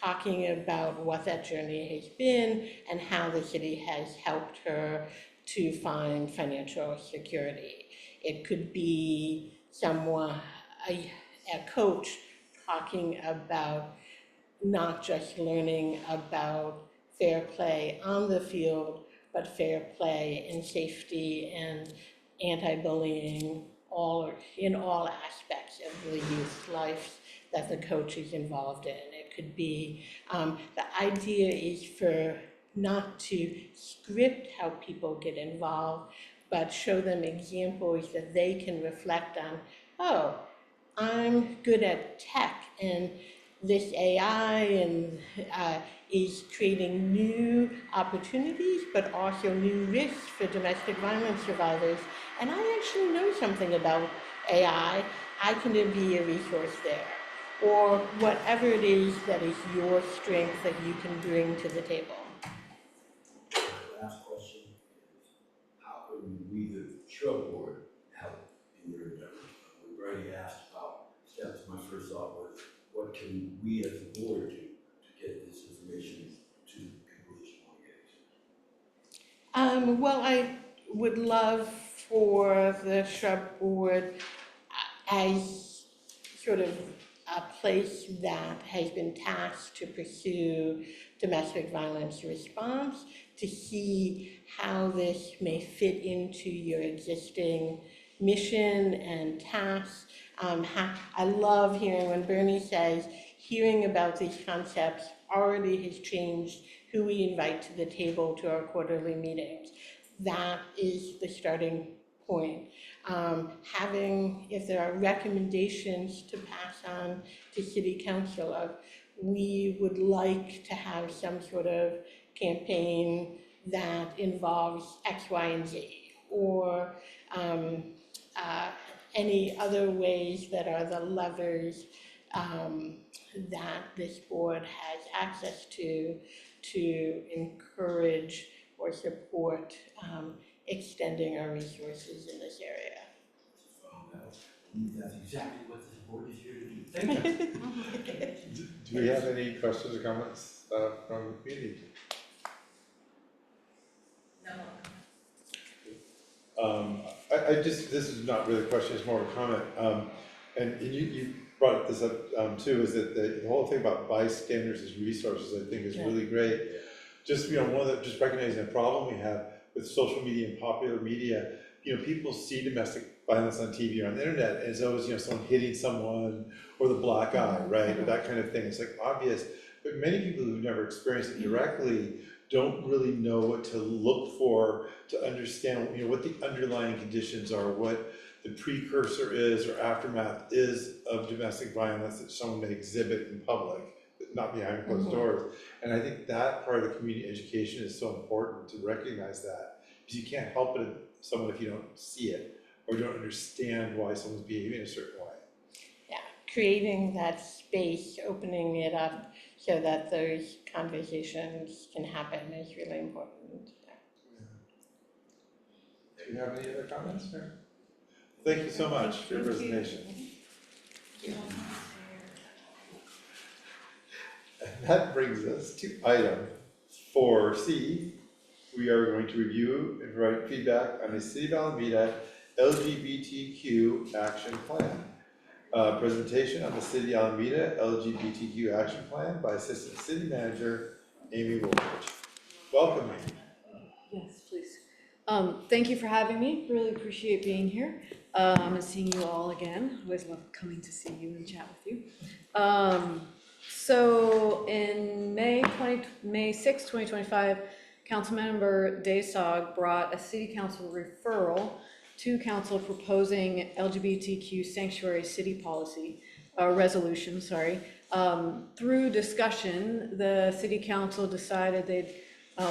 talking about what that journey has been and how the city has helped her to find financial security. It could be a coach talking about not just learning about fair play on the field, but fair play and safety and anti-bullying in all aspects of the youth life that the coach is involved in. It could be, the idea is for not to script how people get involved, but show them examples that they can reflect on. Oh, I'm good at tech, and this AI and is creating new opportunities, but also new risks for domestic violence survivors. And I actually know something about AI. I can be a resource there. Or whatever it is that is your strength that you can bring to the table. The last question is, how can we, the Shrub Board, help in your endeavor? We've already asked about steps. My first thought was, what can we as a board do to get this information to people that you want to get it to? Well, I would love for the Shrub Board, as sort of a place that has been tasked to pursue domestic violence response, to see how this may fit into your existing mission and tasks. I love hearing when Bernie says, hearing about these concepts already has changed who we invite to the table to our quarterly meetings. That is the starting point. Having, if there are recommendations to pass on to City Council of, we would like to have some sort of campaign that involves X, Y, and Z, or any other ways that are the levers that this board has access to encourage or support extending our resources in this area. That's exactly what this board is here to do. Thank you. Do we have any questions or comments from the community? I just, this is not really a question, it's more of a comment. And you brought this up too, is that the whole thing about bystanders as resources, I think is really great. Just, just recognizing the problem we have with social media and popular media, people see domestic violence on TV or on the internet, and it's always, someone hitting someone, or the black eye, right, or that kind of thing. It's like obvious, but many people who've never experienced it directly don't really know what to look for to understand, what the underlying conditions are, what the precursor is or aftermath is of domestic violence that someone may exhibit in public, not behind closed doors. And I think that part of the community education is so important to recognize that, because you can't help it someone if you don't see it or don't understand why someone's behaving a certain way. Yeah, creating that space, opening it up so that those conversations can happen is really important. Do you have any other comments, Mary? Thank you so much for your presentation. And that brings us to item 4C. We are going to review and provide feedback on the City of Alameda LGBTQ Action Plan. Presentation on the City of Alameda LGBTQ Action Plan by Assistant City Manager Amy Woolridge. Welcome, Amy. Yes, please. Thank you for having me. Really appreciate being here and seeing you all again. Always love coming to see you and chat with you. So in May 6, 2025, Councilmember Daysog brought a City Council referral to Council proposing LGBTQ sanctuary city policy, resolution, sorry. Through discussion, the City Council decided they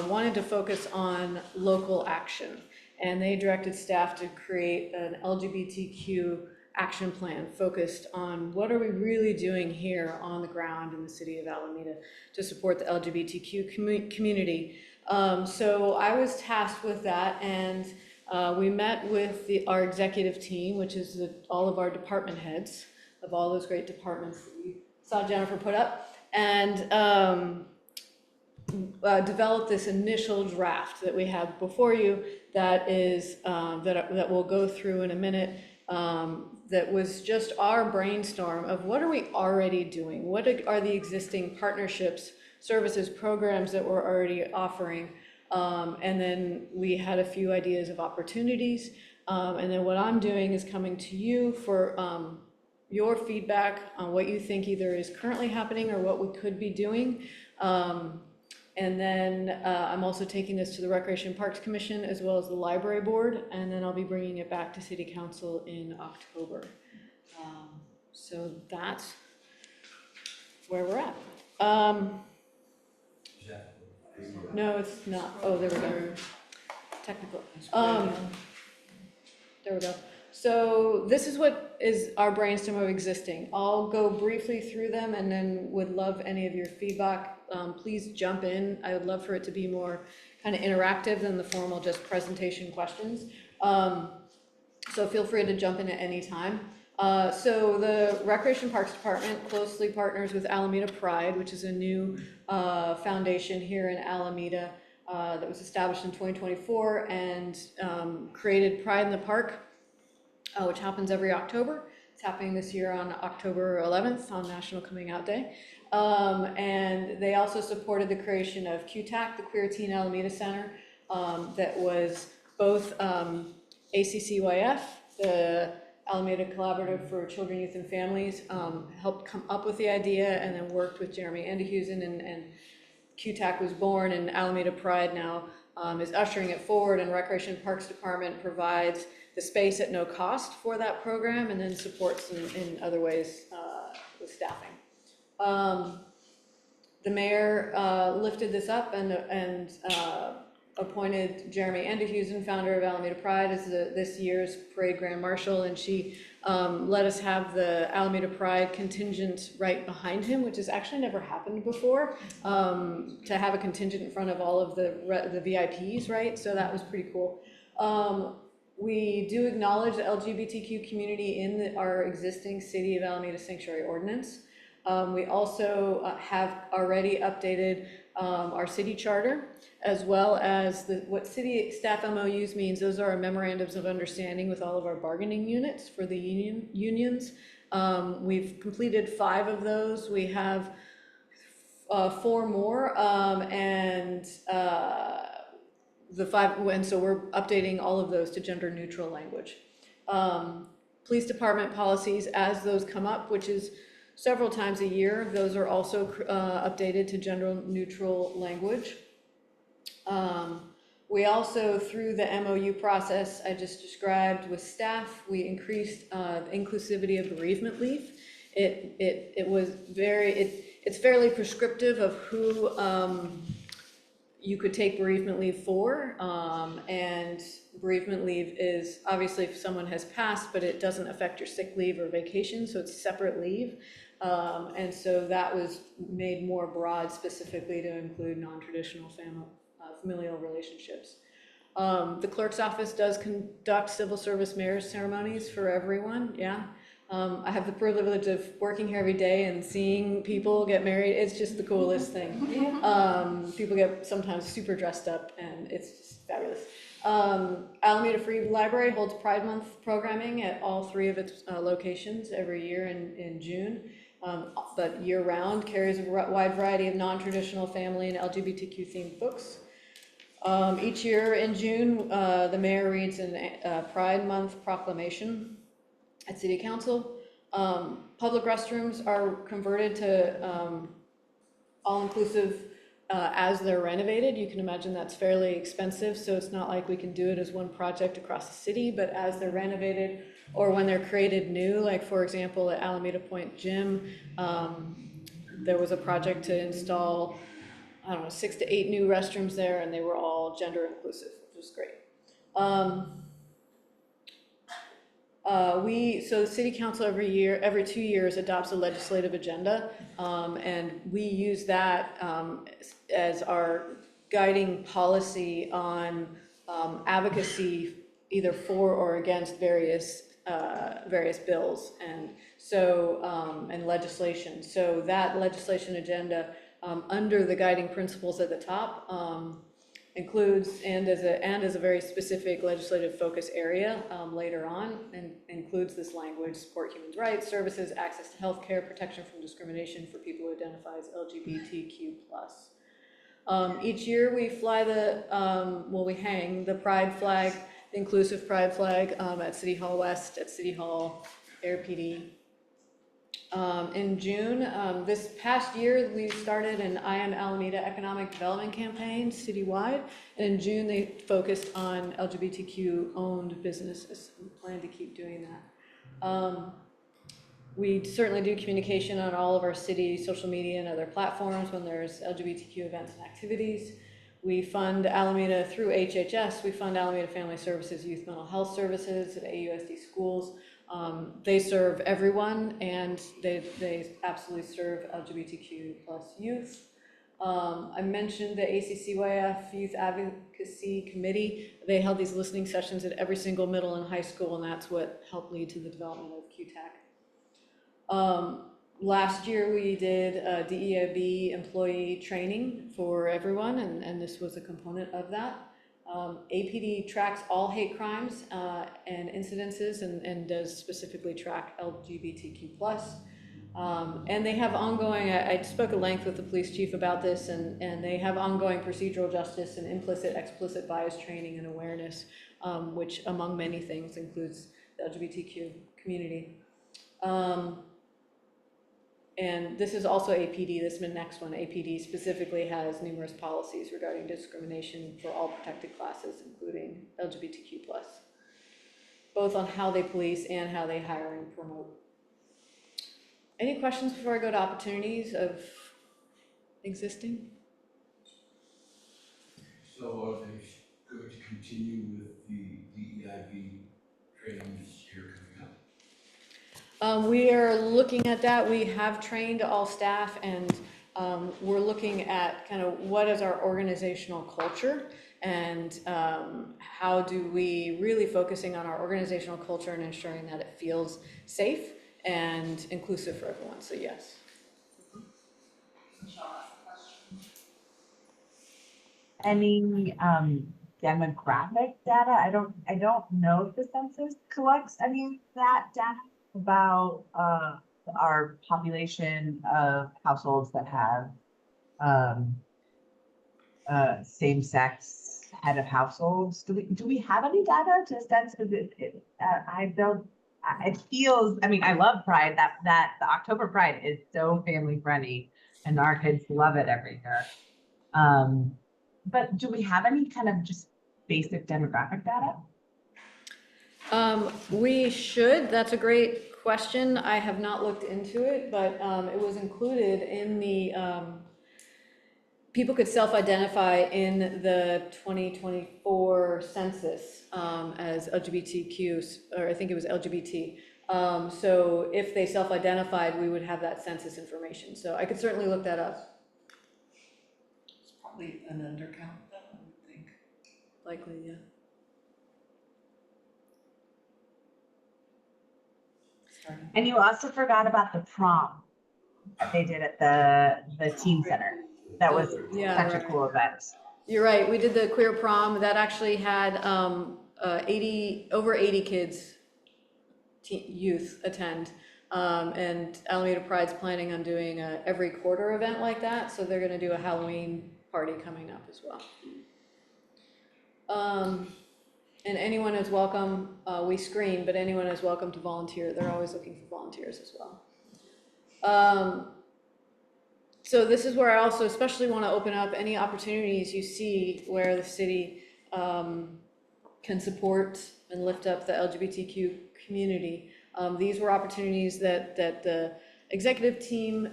wanted to focus on local action, and they directed staff to create an LGBTQ action plan focused on what are we really doing here on the ground in the City of Alameda to support the LGBTQ community. So I was tasked with that, and we met with our executive team, which is all of our department heads of all those great departments that you saw Jennifer put up, and developed this initial draft that we have before you that is that we'll go through in a minute. That was just our brainstorm of what are we already doing? What are the existing partnerships, services, programs that we're already offering? And then we had a few ideas of opportunities. And then what I'm doing is coming to you for your feedback on what you think either is currently happening or what we could be doing. And then I'm also taking this to the Recreation and Parks Commission as well as the Library Board, and then I'll be bringing it back to City Council in October. So that's where we're at. No, it's not. Oh, there we go. Technical. There we go. So this is what is our brainstorm of existing. I'll go briefly through them and then would love any of your feedback. Please jump in. I would love for it to be more kind of interactive than the formal just presentation questions. So feel free to jump in at any time. So the Recreation Parks Department closely partners with Alameda Pride, which is a new foundation here in Alameda that was established in 2024 and created Pride in the Park, which happens every October. It's happening this year on October 11th on National Coming Out Day. And they also supported the creation of QTAC, the Queer Teen Alameda Center, that was both ACCYF, the Alameda Collaborative for Children, Youth, and Families, helped come up with the idea and then worked with Jeremy Andehusen, and QTAC was born, and Alameda Pride now is ushering it forward, and Recreation and Parks Department provides the space at no cost for that program and then supports in other ways with staffing. The mayor lifted this up and appointed Jeremy Andehusen, founder of Alameda Pride, as this year's parade grand marshal, and she let us have the Alameda Pride contingent right behind him, which has actually never happened before, to have a contingent in front of all of the VIPs, right? So that was pretty cool. We do acknowledge the LGBTQ community in our existing City of Alameda Sanctuary Ordinance. We also have already updated our city charter, as well as what city staff MOUs means. Those are our memorandums of understanding with all of our bargaining units for the unions. We've completed 5 of those. We have 4 more, and the 5, and so we're updating all of those to gender neutral language. Police department policies, as those come up, which is several times a year, those are also updated to gender neutral language. We also, through the MOU process I just described with staff, we increased the inclusivity of bereavement leave. It's fairly prescriptive of who you could take bereavement leave for, and bereavement leave is obviously if someone has passed, but it doesn't affect your sick leave or vacation, so it's separate leave. And so that was made more broad specifically to include non-traditional familial relationships. The clerk's office does conduct civil service marriage ceremonies for everyone, yeah. I have the privilege of working here every day and seeing people get married. It's just the coolest thing. People get sometimes super dressed up, and it's just fabulous. Alameda Free Library holds Pride Month programming at all 3 of its locations every year in June. But year-round carries a wide variety of non-traditional family and LGBTQ themed books. Each year in June, the mayor reads a Pride Month proclamation at City Council. Public restrooms are converted to all-inclusive as they're renovated. You can imagine that's fairly expensive, so it's not like we can do it as one project across the city, but as they're renovated or when they're created new, like for example at Alameda Point Gym, there was a project to install, I don't know, 6 to 8 new restrooms there, and they were all gender inclusive, which was great. So the City Council every 2 years adopts a legislative agenda, and we use that as our guiding policy on advocacy either for or against various bills and legislation. So that legislation agenda, under the guiding principles at the top, includes and as a very specific legislative focus area later on, and includes this language: support human rights, services, access to healthcare, protection from discrimination for people who identify as LGBTQ+. Each year we fly we hang the pride flag, the inclusive pride flag, at City Hall West, at City Hall, Air PD. In June, this past year, we started an I Am Alameda economic development campaign citywide. And in June, they focused on LGBTQ-owned businesses. We plan to keep doing that. We certainly do communication on all of our city social media and other platforms when there's LGBTQ events and activities. We fund Alameda through HHS. We fund Alameda Family Services Youth Mental Health Services at AUSD schools. They serve everyone, and they absolutely serve LGBTQ+ youth. I mentioned the ACCYF Youth Advocacy Committee. They held these listening sessions at every single middle and high school, and that's what helped lead to the development of QTAC. Last year, we did DEIB employee training for everyone, and this was a component of that. APD tracks all hate crimes and incidences and does specifically track LGBTQ+. And they have ongoing, I spoke at length with the police chief about this, and they have ongoing procedural justice and implicit, explicit bias training and awareness, which among many things includes the LGBTQ community. And this is also APD, this next one, APD specifically has numerous policies regarding discrimination for all protected classes, including LGBTQ+, both on how they police and how they hire and promote. Any questions before I go to opportunities of existing? So are they going to continue with the DEIB training this year coming up? We are looking at that. We have trained all staff, and we're looking at kind of what is our organizational culture, and how do we really focusing on our organizational culture and ensuring that it feels safe and inclusive for everyone. So yes. Michelle asked a question. Any demographic data? I don't know if the census collects any of that data about our population of households that have same-sex head of households. Do we have any data to sense? Because I don't. It feels. I mean, I love Pride. That the October Pride is so family friendly, and our kids love it every year. But do we have any kind of just basic demographic data? We should. That's a great question. I have not looked into it, but it was included in the, people could self-identify in the 2024 census as LGBTQ, or I think it was LGBT. So if they self-identified, we would have that census information. So I could certainly look that up. It's probably an undercount though, I would think. Likely, yeah. And you also forgot about the prom that they did at the teen center. That was Yeah, such a right. cool event. You're right. We did the queer prom that actually had over 80 kids, youth attend. And Alameda Pride's planning on doing a every quarter event like that. So they're going to do a Halloween party coming up as well. And anyone is welcome. We screen, but anyone is welcome to volunteer. They're always looking for volunteers as well. So this is where I also especially want to open up any opportunities you see where the city can support and lift up the LGBTQ community. These were opportunities that the executive team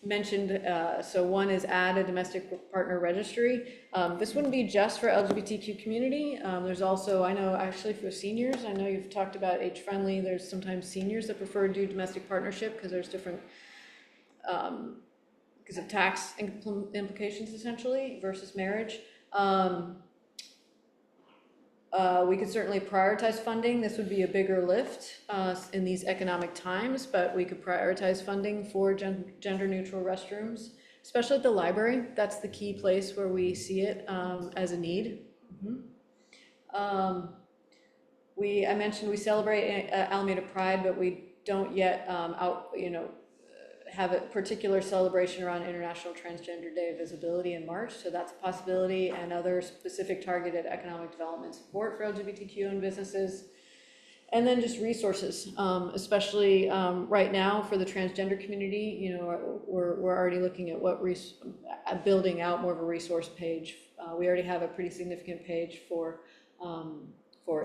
mentioned. So one is add a domestic partner registry. This wouldn't be just for LGBTQ community. There's also, I know actually for seniors, I know you've talked about age-friendly, there's sometimes seniors that prefer to do domestic partnership because there's different, because of tax implications essentially versus marriage. We could certainly prioritize funding. This would be a bigger lift in these economic times, but we could prioritize funding for gender-neutral restrooms, especially at the library. That's the key place where we see it as a need. I mentioned we celebrate Alameda Pride, but we don't yet have a particular celebration around International Transgender Day of Visibility in March, so that's a possibility, and other specific targeted economic development support for LGBTQ and businesses. And then just resources, especially right now for the transgender community, we're already looking at building out more of a resource page. We already have a pretty significant page for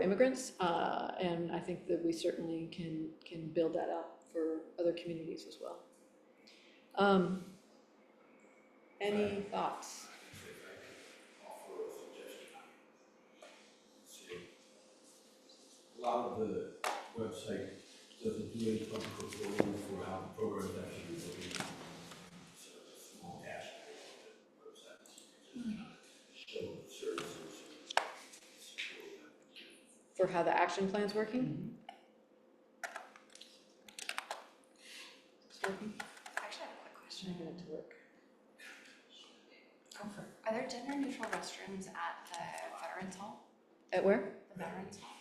immigrants, and I think that we certainly can build that up for other communities as well. Any thoughts? If I could offer a suggestion. See, a lot of the website doesn't do any public reporting for how the program is actually working. So a small dashboard on the website, just kind of show the services and support that. For how the action plan's working? It's working? I actually have a quick question. I get it to work. Are there gender neutral restrooms at the Veterans Hall, At where? the Veterans Hall,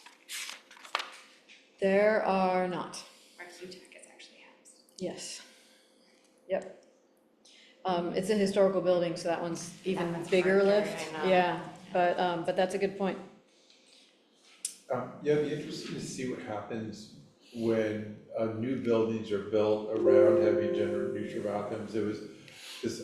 There are not. where Q-Tech is actually housed. Yes. Yep. It's a historical building, so that one's even That one's bigger hard to lift. carry, I know. Yeah, but that's a good point. Yeah, it'd be interesting to see what happens when new buildings are built around having gender neutral bathrooms.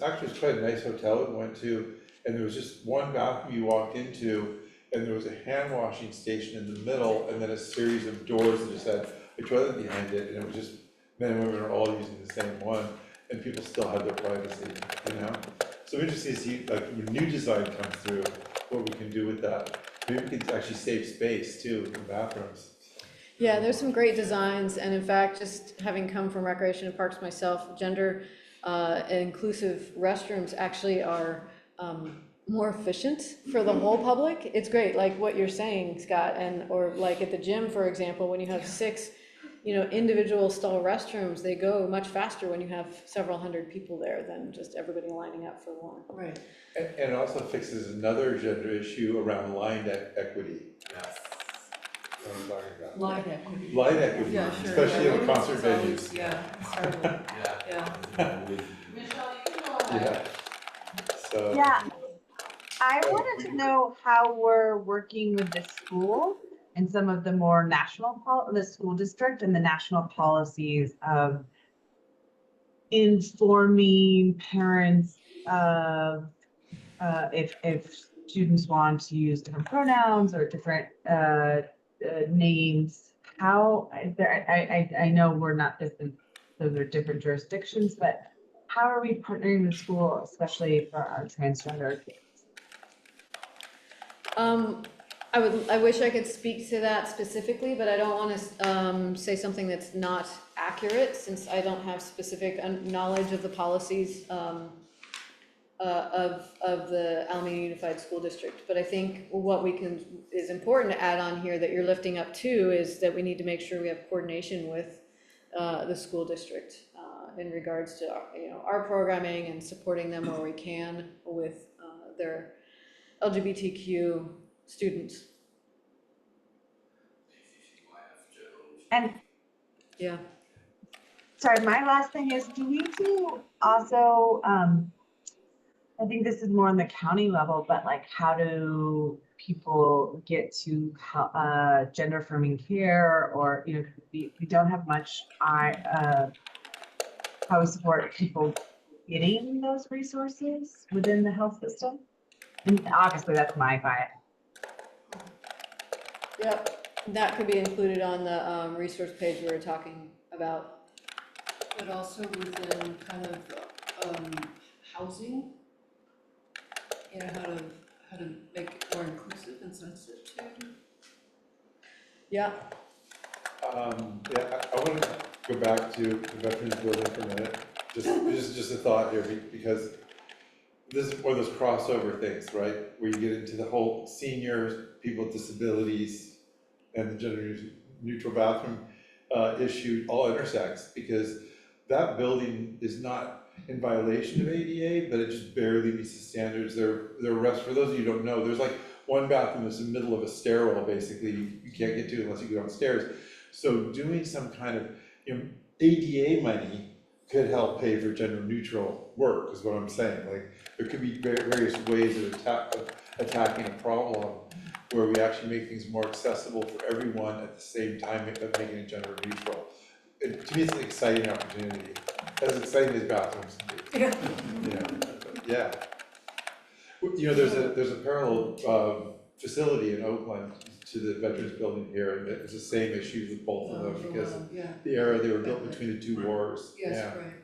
Actually was quite a nice hotel we went to, and there was just one bathroom you walked into, and there was a hand washing station in the middle, and then a series of doors that just had a toilet behind it, and it was just men and women are all using the same one, and people still had their privacy, you know? So I'm interested to see, like, when new design comes through, what we can do with that. Maybe we can actually save space too in bathrooms. Yeah, there's some great designs, and in fact, just having come from Recreation and Parks myself, gender inclusive restrooms actually are more efficient for the whole public. It's great, like what you're saying, Scott, or like at the gym, for example, when you have 6, individual stall restrooms, they go much faster when you have several hundred people there than just everybody lining up for one. Right. And it also fixes another gender issue around line equity. Yes. What I'm talking about. Line equity. Line equity, Yeah, sure. especially yeah. in concert It's always- venues. Yeah, totally, Yeah. yeah. Michelle, you can go ahead. Yeah, so. Yeah, I wanted to know how we're working with the school and some of the more the school district and the national policies of informing parents of if students want to use different pronouns or different names. How I know we're not different; those are different jurisdictions, but how are we partnering with school, especially for our transgender kids? I wish I could speak to that specifically, but I don't want to say something that's not accurate, since I don't have specific knowledge of the policies of the Alameda Unified School District. But I think what is important to add on here that you're lifting up too is that we need to make sure we have coordination with the school district in regards to our programming and supporting them where we can with their LGBTQ students. And Yeah. sorry, my last thing is, do we do also, I think this is more on the county level, but like how do people get to gender affirming care, or, we don't have much, how we support people getting those resources within the health system? And obviously that's my bias. Yep, that could be included on the resource page we were talking about. But also within kind of housing, how to make it more inclusive and sensitive to. Yeah, I want to go back to the Veterans Building for a minute. Just a thought here, because this is one of those crossover things, right? Where you get into the whole seniors, people with disabilities, and the gender neutral bathroom issue all intersects, because that building is not in violation of ADA, but it just barely meets the standards. For those of you who don't know, there's like one bathroom that's in the middle of a stairwell, basically, you can't get to unless you go downstairs. So doing some kind of ADA money could help pay for gender neutral work, is what I'm saying. Like, there could be various ways of attacking a problem where we actually make things more accessible for everyone at the same time of making it gender neutral. To me, it's an exciting opportunity, as exciting as bathrooms can be. Yeah. There's a parallel facility in Oakland to the Veterans Building here, and it's the same issue with both of them, because the era they were built between the two wars. Yes, Yeah. right.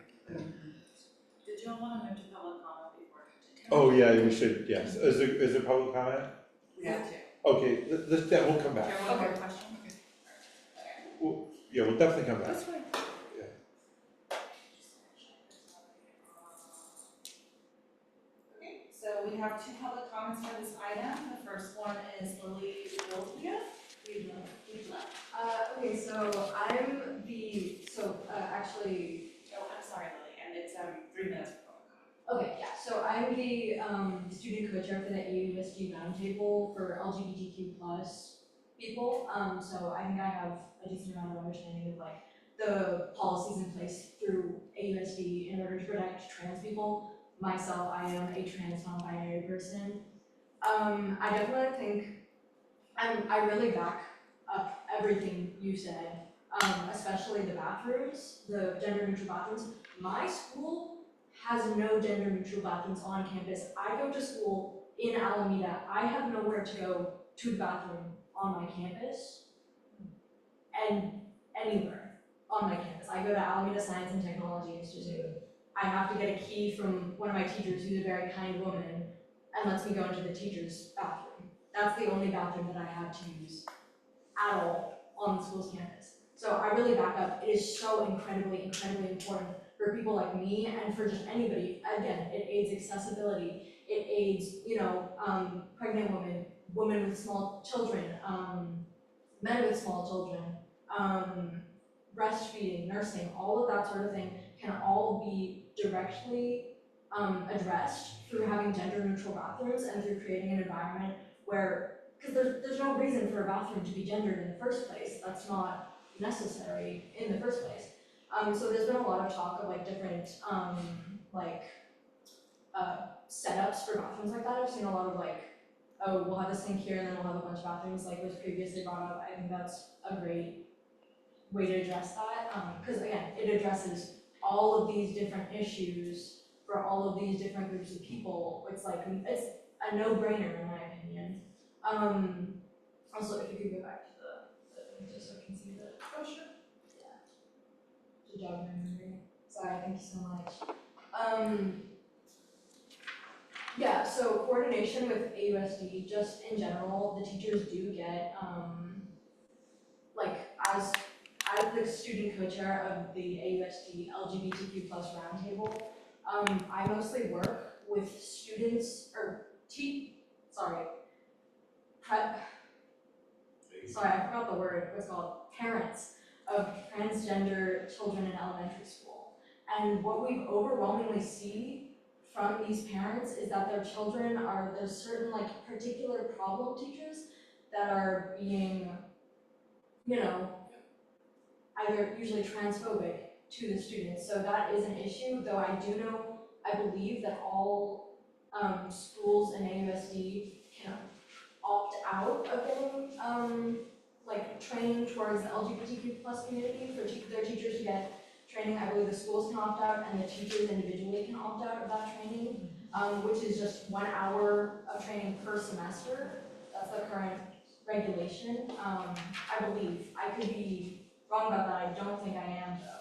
Did you all want to move to public comment before continuing? Oh, yeah, we should, yes. Is there public comment? We have to. Okay, we'll come back. Do you have one more question? We'll definitely come back. That's fine. Okay, so we have 2 public comments for this item. The first one is Lily Wildlia. Okay, so actually, Oh, I'm sorry, Lily, and it's 3 minutes for public comment. okay, yeah, so I'm the student co-chair for the AUSG roundtable for LGBTQ plus people. So I think I have a decent amount of understanding of like the policies in place through AUSD in order to protect trans people. Myself, I am a trans non-binary person. I definitely think I really back up everything you said, especially the bathrooms, the gender neutral bathrooms. My school has no gender neutral bathrooms on campus. I go to school in Alameda. I have nowhere to go to the bathroom on my campus and anywhere on my campus. I go to Alameda Science and Technology Institute. I have to get a key from one of my teachers who's a very kind woman and lets me go into the teacher's bathroom. That's the only bathroom that I have to use at all on the school's campus. So I really back up. It is so incredibly, incredibly important for people like me and for just anybody. Again, it aids accessibility. It aids, pregnant women, women with small children, men with small children, breastfeeding, nursing, all of that sort of thing can all be directly addressed through having gender neutral bathrooms and through creating an environment where, because there's no reason for a bathroom to be gendered in the first place. That's not necessary in the first place. So there's been a lot of talk of like different setups for bathrooms like that. I've seen a lot of like, oh, we'll have this thing here and then we'll have a bunch of bathrooms like was previously brought up. I think that's a great way to address that, because again, it addresses all of these different issues for all of these different groups of people. It's like, it's a no-brainer in my opinion. Also, if you could go back to the thing just so I can see the. Oh, sure. Yeah. Good job, my memory. Sorry, thank you so much. Yeah, so coordination with AUSD, just in general, the teachers do get, as the student co-chair of the AUSD LGBTQ plus roundtable, I mostly work with students, I forgot the word, what's it called, parents of transgender children in elementary school. And what we overwhelmingly see from these parents is that their children there's certain like particular problem teachers that are being, either usually transphobic to the students. So that is an issue, though I believe that all schools in AUSD can opt out of getting training towards the LGBTQ plus community for their teachers to get training. I believe the schools can opt out and the teachers individually can opt out of that training, which is just 1 hour of training per semester. That's the current regulation. I believe. I could be wrong about that. I don't think I am though.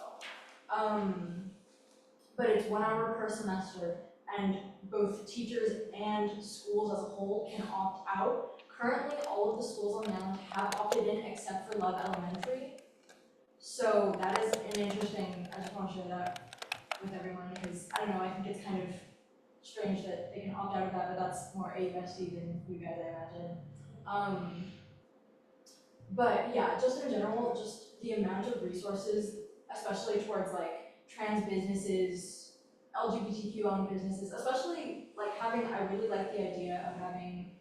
But it's 1 hour per semester, and both teachers and schools as a whole can opt out. Currently, all of the schools on Maryland have opted in except for Love Elementary. So that is an interesting, I just want to share that with everyone because, I don't know, I think it's kind of strange that they can opt out of that, but that's more AUSD than you guys, I imagine. But yeah, just in general, just the amount of resources, especially towards like trans businesses, LGBTQ owned businesses, especially like I really like the idea of having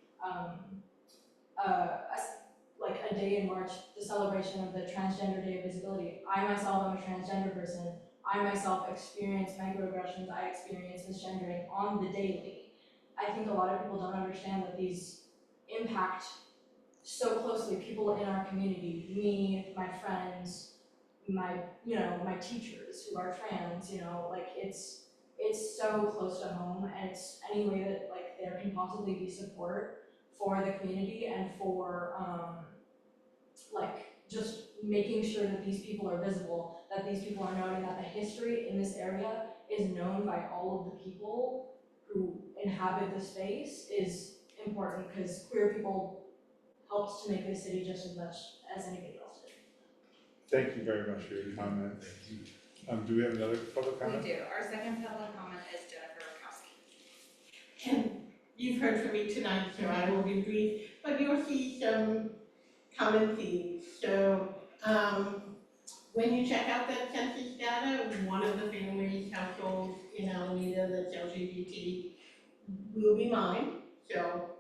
a day in March, the celebration of the Transgender Day of Visibility. I myself am a transgender person. I myself experience microaggressions, I experience misgendering on the daily. I think a lot of people don't understand that these impact so closely people in our community, me, my friends, my teachers who are trans, it's so close to home, and it's any way that like there can possibly be support for the community and for just making sure that these people are visible, that these people are known, and that the history in this area is known by all of the people who inhabit the space is important, because queer people helped to make this city just as much as anybody else did. Thank you very much for your comment. Do we have another public comment? We do. Our second public comment is Jennifer Rakowski. And you've heard from me tonight, so I will be brief, but you'll see some common themes. So when you check out that census data, one of the family households in Alameda that's LGBT will be mine, so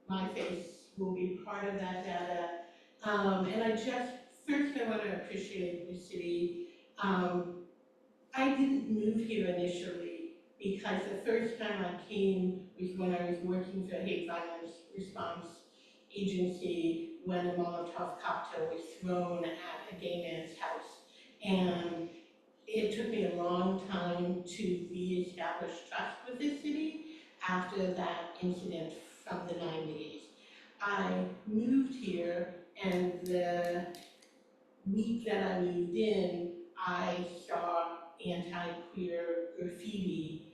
my face will be part of that data. And first I want to appreciate the city. I didn't move here initially because the first time I came was when I was working for a hate violence response agency when a Molotov cocktail was thrown at a gay man's house. And it took me a long time to reestablish trust with the city after that incident from the 90s. I moved here, and the week that I moved in, I saw anti-queer graffiti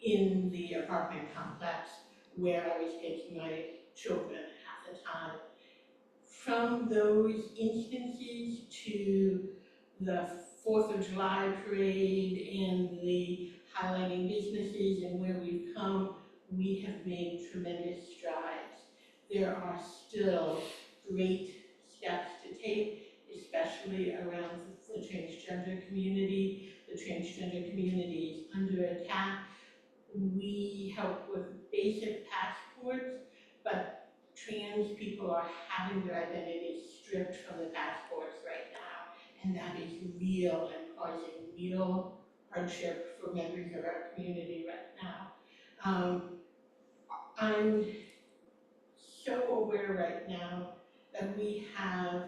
in the apartment complex where I was taking my children at the time. From those instances to the 4th of July parade and the highlighting businesses and where we've come, we have made tremendous strides. There are still great steps to take, especially around the transgender community. The transgender community is under attack. We help with basic passports, but trans people are having their identities stripped from the passports right now, and that is real and causing real hardship for members of our community right now. I'm so aware right now that we have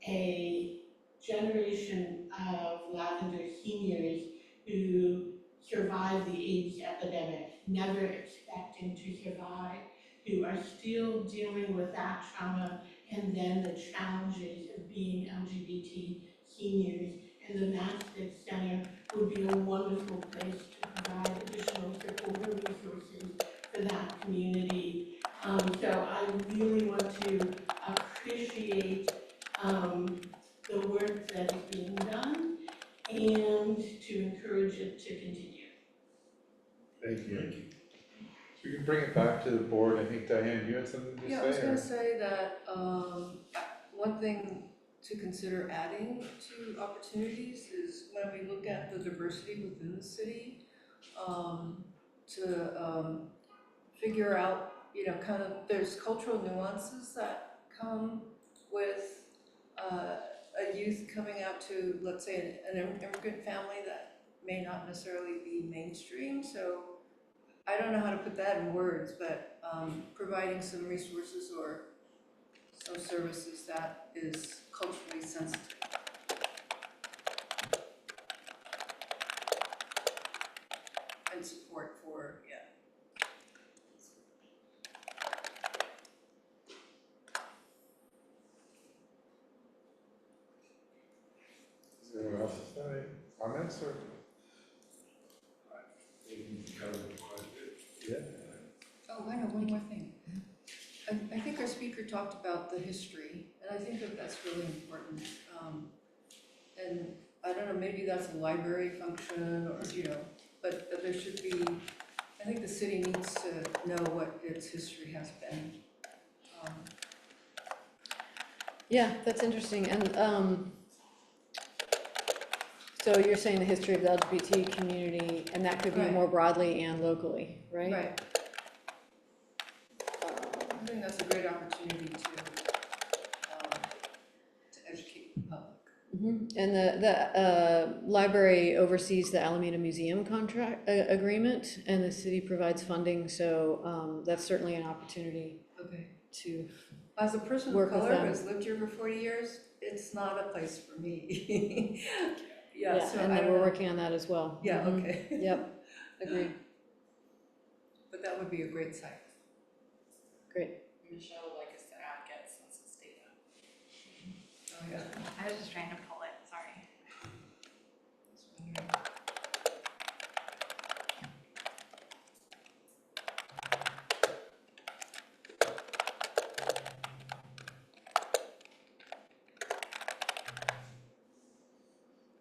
a generation of Lavender seniors who survived the AIDS epidemic, never expecting to survive, who are still dealing with that trauma and then the challenges of being LGBT seniors. And the Mastic Center would be a wonderful place to provide additional support and resources for that community. So I really want to appreciate the work that is being done and to encourage it to continue. Thank you. So we can bring it back to the board. I think Diane, you had something to say? Yeah, I was or- gonna say that, one thing to consider adding to opportunities is when we look at the diversity within the city, to figure out, kind of, there's cultural nuances that come with a youth coming out to, let's say, an immigrant family that may not necessarily be mainstream. So I don't know how to put that in words, but providing some resources or some services that is culturally sensitive. And support for, Is there anyone else to say comments or? Yeah. Oh, I know, one more thing. I think our speaker talked about the history, and I think that that's really important. And I don't know, maybe that's a library function or, but there should be, I think the city needs to know what its history has been. Yeah, that's interesting, and, so you're saying the history of the LGBT community, and that could be Right. more broadly and locally, right? Right. I think that's a great opportunity to educate the public. Mhm. And the library oversees the Alameda Museum contract, agreement, and the city provides funding, so, that's certainly an opportunity Okay. to, As a person of Work with color them. who's lived here for 40 years, it's not a place for me. Yeah, yeah, so and I then don't we're know. working on that as well. Yeah, Mhm. okay. Yep, agreed, But that would be a great site. great. Michelle would like us to add get census data. Oh, yeah. I was just trying to pull it, sorry.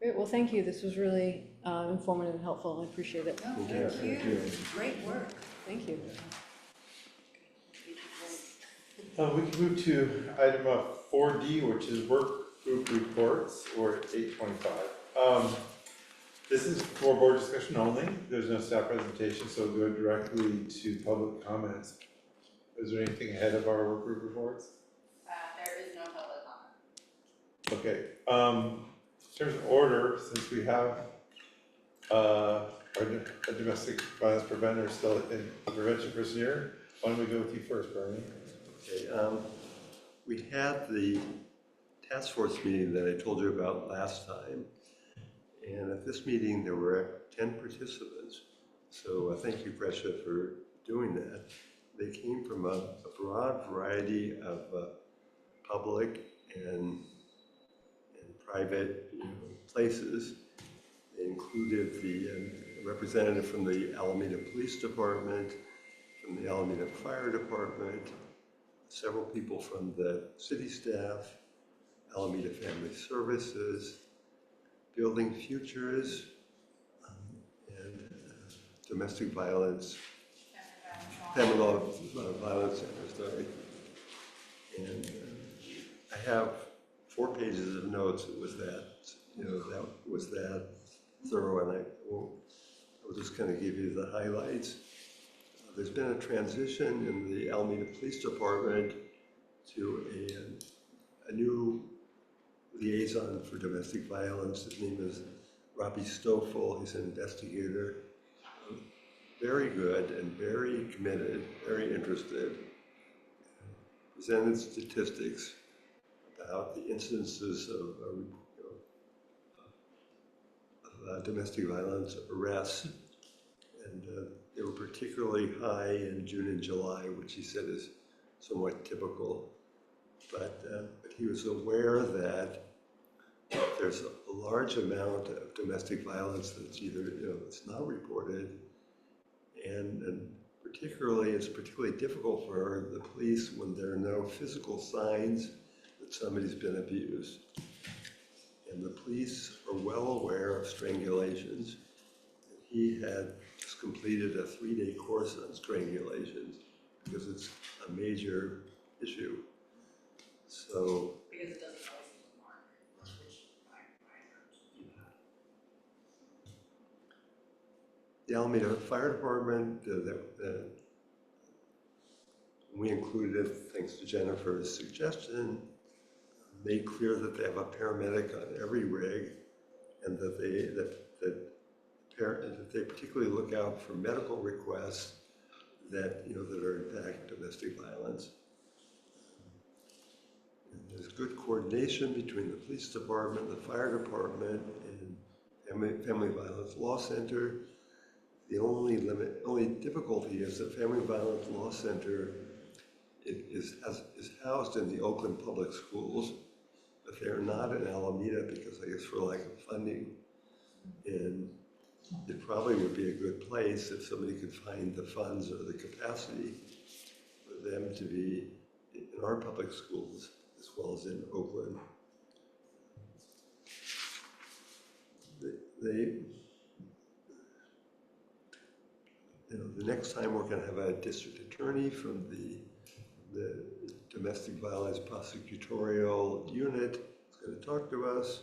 Great, well, thank you, this was really informative and helpful, I appreciate it. No, Yeah, thank thank you. you. Great work. Thank you. We can move to item 4D, which is work group reports, or 825. This is for board discussion only, there's no staff presentation, so we'll go directly to public comments. Is there anything ahead of our work group reports? There is no public comment. Okay, in terms of order, since we have, our domestic violence preventer still in the prevention person here, why don't we go with you first, Bernie? Okay, we had the task force meeting that I told you about last time. And at this meeting, there were 10 participants. So thank you, Gretchen, for doing that. They came from a broad variety of public and private places. They included the representative from the Alameda Police Department, from the Alameda Fire Department, several people from the city staff, Alameda Family Services, Building Futures, and Domestic Violence, Family Law Violence Center, sorry. And I have 4 pages of notes. It was that, that was that thorough, and I'll just kind of give you the highlights. There's been a transition in the Alameda Police Department to a new liaison for domestic violence. His name is Robbie Stoffel. He's an investigator. Very good and very committed, very interested. Presented statistics about the incidences of domestic violence arrests. And they were particularly high in June and July, which he said is somewhat typical. But he was aware that there's a large amount of domestic violence that's either, it's not reported, and particularly, it's particularly difficult for the police when there are no physical signs that somebody's been abused. And the police are well aware of strangulations. He had just completed a 3-day course on strangulations because it's a major issue. So. Because it doesn't always leave a mark, which I The Alameda Fire Department, we included, thanks to Jennifer's suggestion, made clear that they have a paramedic on every rig, and that they particularly look out for medical requests that that are in fact domestic violence. And there's good coordination between the police department, the fire department, and Family Violence Law Center. The only difficulty is that Family Violence Law Center is housed in the Oakland Public Schools, but they're not in Alameda because I guess for lack of funding. And it probably would be a good place if somebody could find the funds or the capacity for them to be in our public schools as well as in Oakland. The next time we're going to have a district attorney from the domestic violence prosecutorial unit is going to talk to us.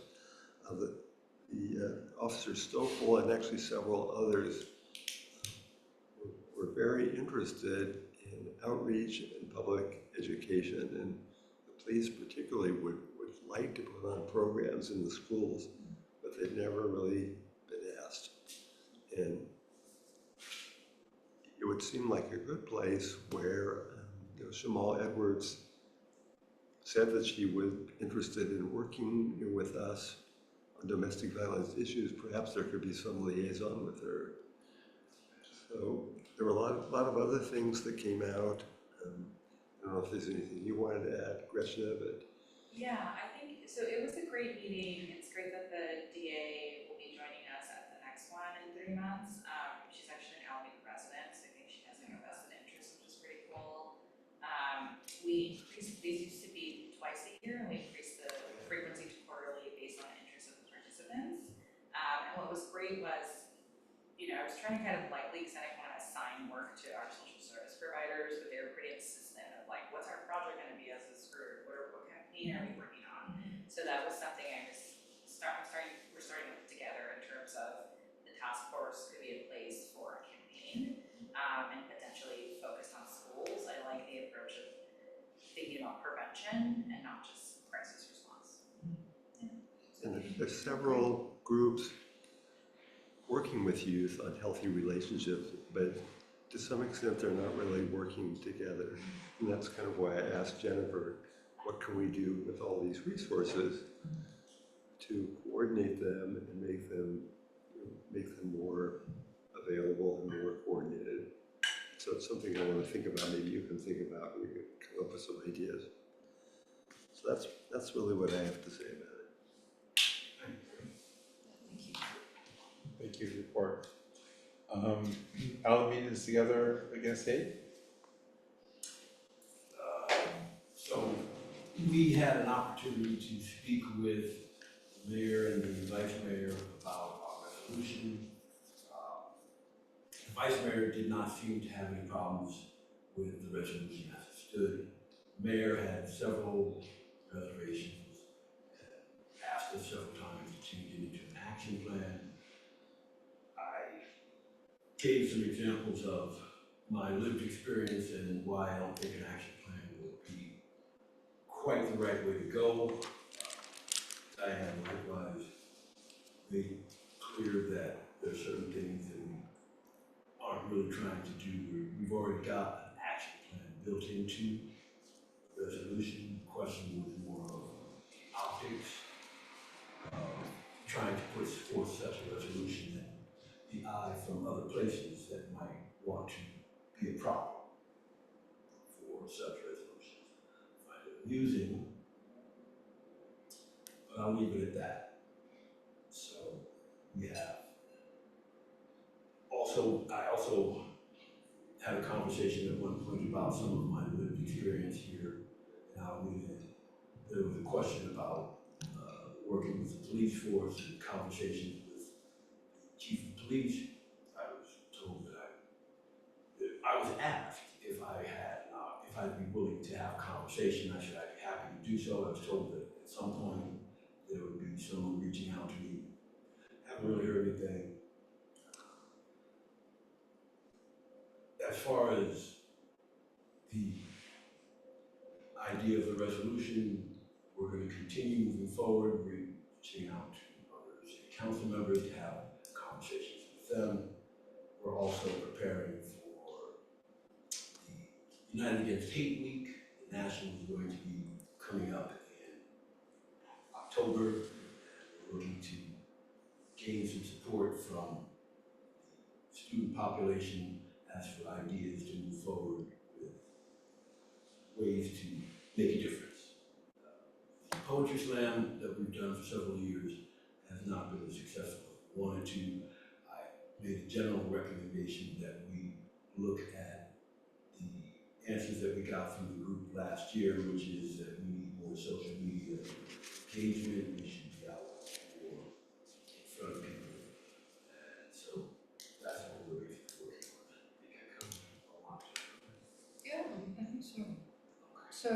The Officer Stoffel and actually several others were very interested in outreach and public education, and the police particularly would like to put on programs in the schools, but they've never really been asked. And it would seem like a good place where Shamal Edwards said that she was interested in working with us on domestic violence issues. Perhaps there could be some liaison with her. So there were a lot of other things that came out. I don't know if there's anything you wanted to add, Gretchen, but. Yeah, I think, so it was a great meeting. It's great that the DA will be joining us at the next one in 3 months. She's actually an Alameda resident, so I think she has an vested interest, which is pretty cool. We increased, these used to be twice a year, and we increased the frequency to quarterly based on the interest of the participants. And what was great was, I was trying to kind of lightly, because I didn't want to assign work to our social service providers, but they were pretty insistent of like, what's our project going to be as this group? What campaign are we working on? So that was something we're starting to put together in terms of prevention and not just crisis response. And there's several groups working with youth on healthy relationships, but to some extent, they're not really working together. And that's kind of why I asked Jennifer, what can we do with all these resources to coordinate them and make them more available and more coordinated. So it's something I want to think about. Maybe you can think about. We can come up with some ideas. So that's really what I have to say about it. Thank you. Thank you for your report. All the meetings together against hate? So we had an opportunity to speak with the mayor and the vice mayor about our resolution. The vice mayor did not seem to have any problems with the resolution as it stood. The mayor had several reservations, asked us several times to change it into an action plan. I gave some examples of my lived experience and why I don't think an action plan would be quite the right way to go. I have likewise made clear that there are certain things that we aren't really trying to do. We've already got an action plan built into the resolution. The question was more of optics, trying to put forth such a resolution that the eye from other places that might want to be a problem for such resolutions find it amusing, but I'll leave it at that. So we have I also had a conversation at one point about some of my lived experience here in Alameda. There was a question about working with the police force and conversations with the chief of police. I was told that I was asked if I'd be willing to have a conversation. I said I'd be happy to do so. I was told that at some point there would be someone reaching out to me. Haven't really heard anything. As far as the idea of the resolution, we're going to continue moving forward, reaching out to other city council members to have conversations with them. We're also preparing for the United Against Hate Week. The National is going to be coming up in October. We're looking to gain some support from the student population as for ideas to move forward with ways to make a difference. The Poetry Slam that we've done for several years has not been as successful as we wanted to. I made a general recommendation that we look at the answers that we got from the group last year, which is that we need more social media engagement. We should be out more in front of people. And so that's what we're basically working on. Yeah, I think so. So,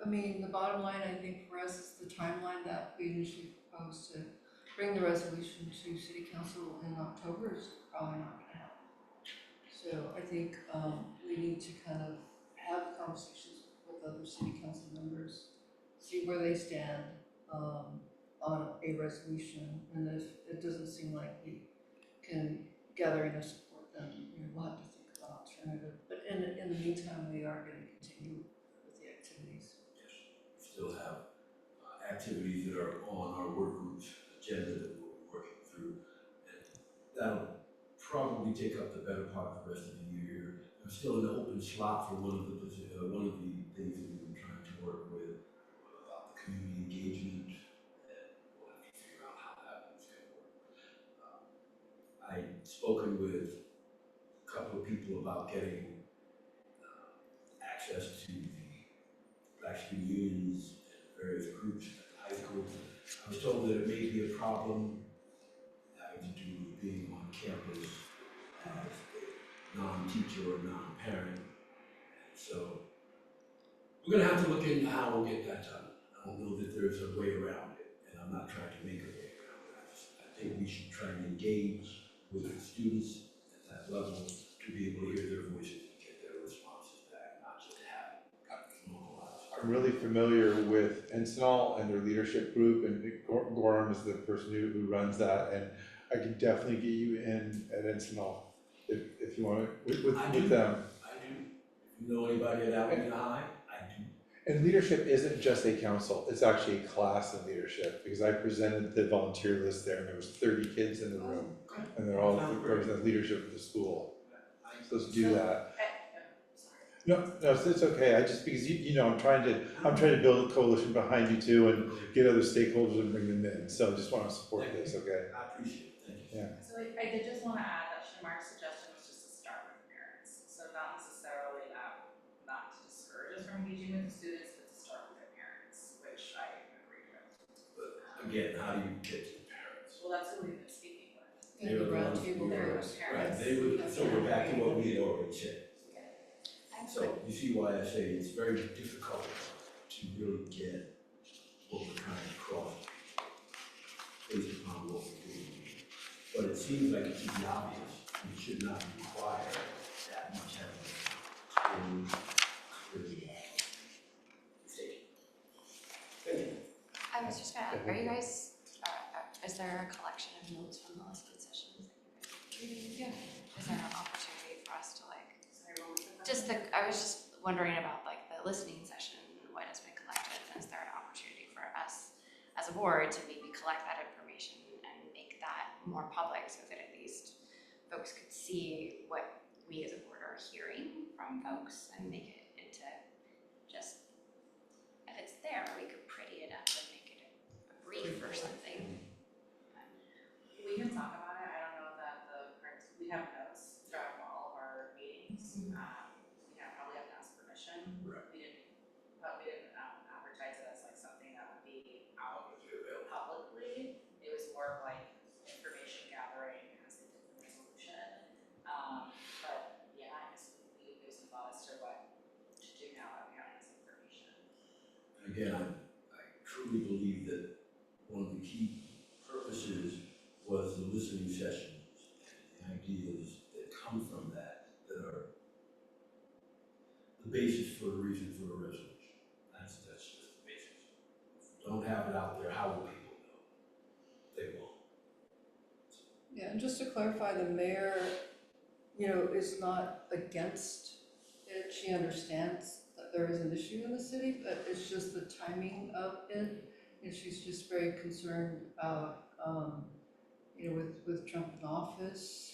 I mean, the bottom line, I think for us, is the timeline that we initially proposed to bring the resolution to city council in October is probably not gonna happen. So I think, we need to kind of have conversations with other city council members, see where they stand, on a resolution, and if it doesn't seem like we can gather enough support, then, we'll have to think about alternative. But in the meantime, we are gonna continue with the activities. Yes, we still have activities that are on our work group's agenda that we'll be working through. And that'll probably take up the better part of the rest of the year. There's still an open slot for one of the things that we've been trying to work with about the community engagement, and we'll have to figure out how that one's gonna work. I'd spoken with a couple of people about getting access to the Black Student Unions and various groups at the high school. I was told that it may be a problem having to do with being on campus as a non-teacher or non-parent. So we're gonna have to look into how we'll get that done. I don't know that there's a way around it, and I'm not trying to make a way around it. I think we should try and engage with the students at that level to be able to hear their voices and get their responses back, not just have localized. I I'm really familiar with Encinal and their leadership group, and Gorham is the person who runs that, and I can definitely get you in at Encinal if you want to, with them. I do. If you know anybody at Alameda High, I do. And leadership isn't just a council, it's actually a class in leadership, because I presented the volunteer list there, and there was 30 kids in the room, and they're all represent leadership of the school. So let's do that. No, it's okay, I just, because you know, I'm trying to build a coalition behind you too, and get other stakeholders and bring them in, so I just wanna support this, okay? I appreciate it, thank you. Yeah. So I did just wanna add that Shamar's suggestion was just to start with parents, so not necessarily that, not to discourage us from engaging with the students, but to start with their parents, which I agree with. But again, how do you get to the parents? Well, that's who we've been speaking with. In the round table There first. was Right, parents. they would, so we're back to what we had already said. So you see why I say it's very difficult to really get what we're trying to cross based upon what we're doing. But it seems like it's pretty obvious, we should not require that much evidence to clearly state. Thank you. I was just gonna, are you guys, is there a collection of notes from the listening sessions? Yeah. Is there an opportunity for us to like, Sorry, what was it? I was just wondering about like the listening session, what has been collected, and is there an opportunity for us as a board to maybe collect that information and make that more public so that at least folks could see what we as a board are hearing from folks and make it into just, if it's there, we could pretty it up and make it a brief or something. We can talk about it, I don't know that we have notes from all of our meetings. We probably have to ask permission. Right. We didn't advertise it as like something that would be out publicly. It was more of like information gathering as they did the resolution. But yeah, I guess we gave some thought as to what to do now that we have this information. And again, I truly believe that one of the key purposes was the listening sessions and the ideas that come from that are the basis for a reason for a resolution. That's just the basis. If we don't have it out there, how will people know? They won't. Yeah, and just to clarify, the mayor, is not against it. She understands that there is an issue in the city, but it's just the timing of it. And she's just very concerned about, with Trump in office,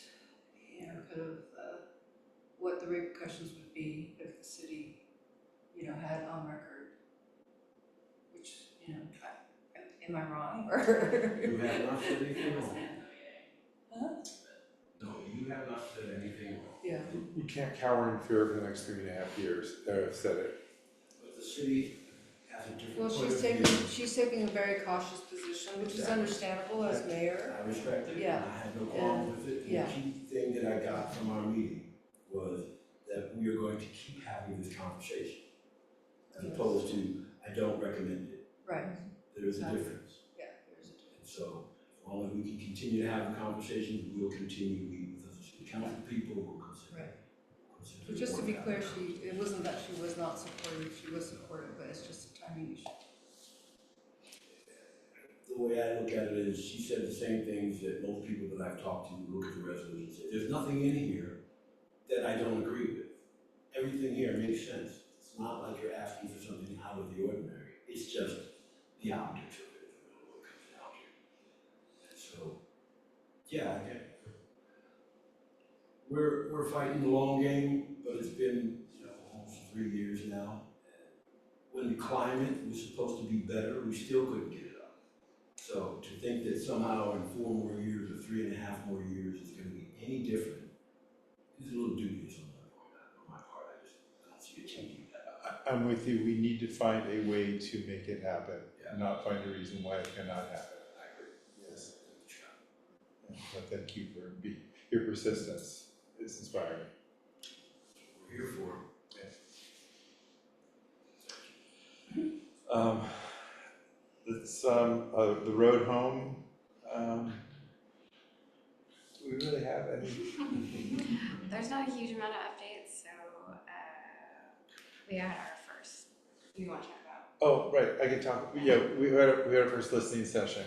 what the repercussions would be if the city, had on record, which, am I wrong, or? You have not said anything wrong. Huh? No, you have not said anything wrong. Yeah, You can't cower in fear for the next 3.5 years, I've said it. But the city has a different well, point of view. she's taking a very cautious position, which is understandable as mayor. I respect it, Yeah. and I have no problem with it. Yeah. The key thing that I got from our meeting was that we are going to keep having this conversation. As opposed to, I don't recommend it. Right, There is a Exactly. difference. yeah, there's a difference. And so, as long as we can continue to have the conversations, we'll continue to meet with the city council people, we'll consider. Right. we'll consider But just to be more clear, of that. it wasn't that she was not supportive, she was supportive, but it's just a timing issue. The way I look at it is, she said the same things that most people that I've talked to who look at the resolution say. There's nothing in here that I don't agree with. Everything here makes sense. It's not like you're asking for something out of the ordinary. It's just the optics of it, what comes down to. And so, yeah, I get it. We're fighting the long game, but it's been, almost 3 years now. And when the climate was supposed to be better, we still couldn't get it up. So to think that somehow in 4 more years or 3.5 more years it's gonna be any different is a little dubious on my part. I don't see it changing that. I'm with you, we need to find a way to make it happen, Yeah. not find a reason why it cannot happen. I agree. Yes. But thank you for your persistence, it's inspiring. We're here for it. It's, the road home, do we really have any? There's not a huge amount of updates, so we had our first, you wanna talk about Oh, right, I can talk, yeah, we had our first listening session.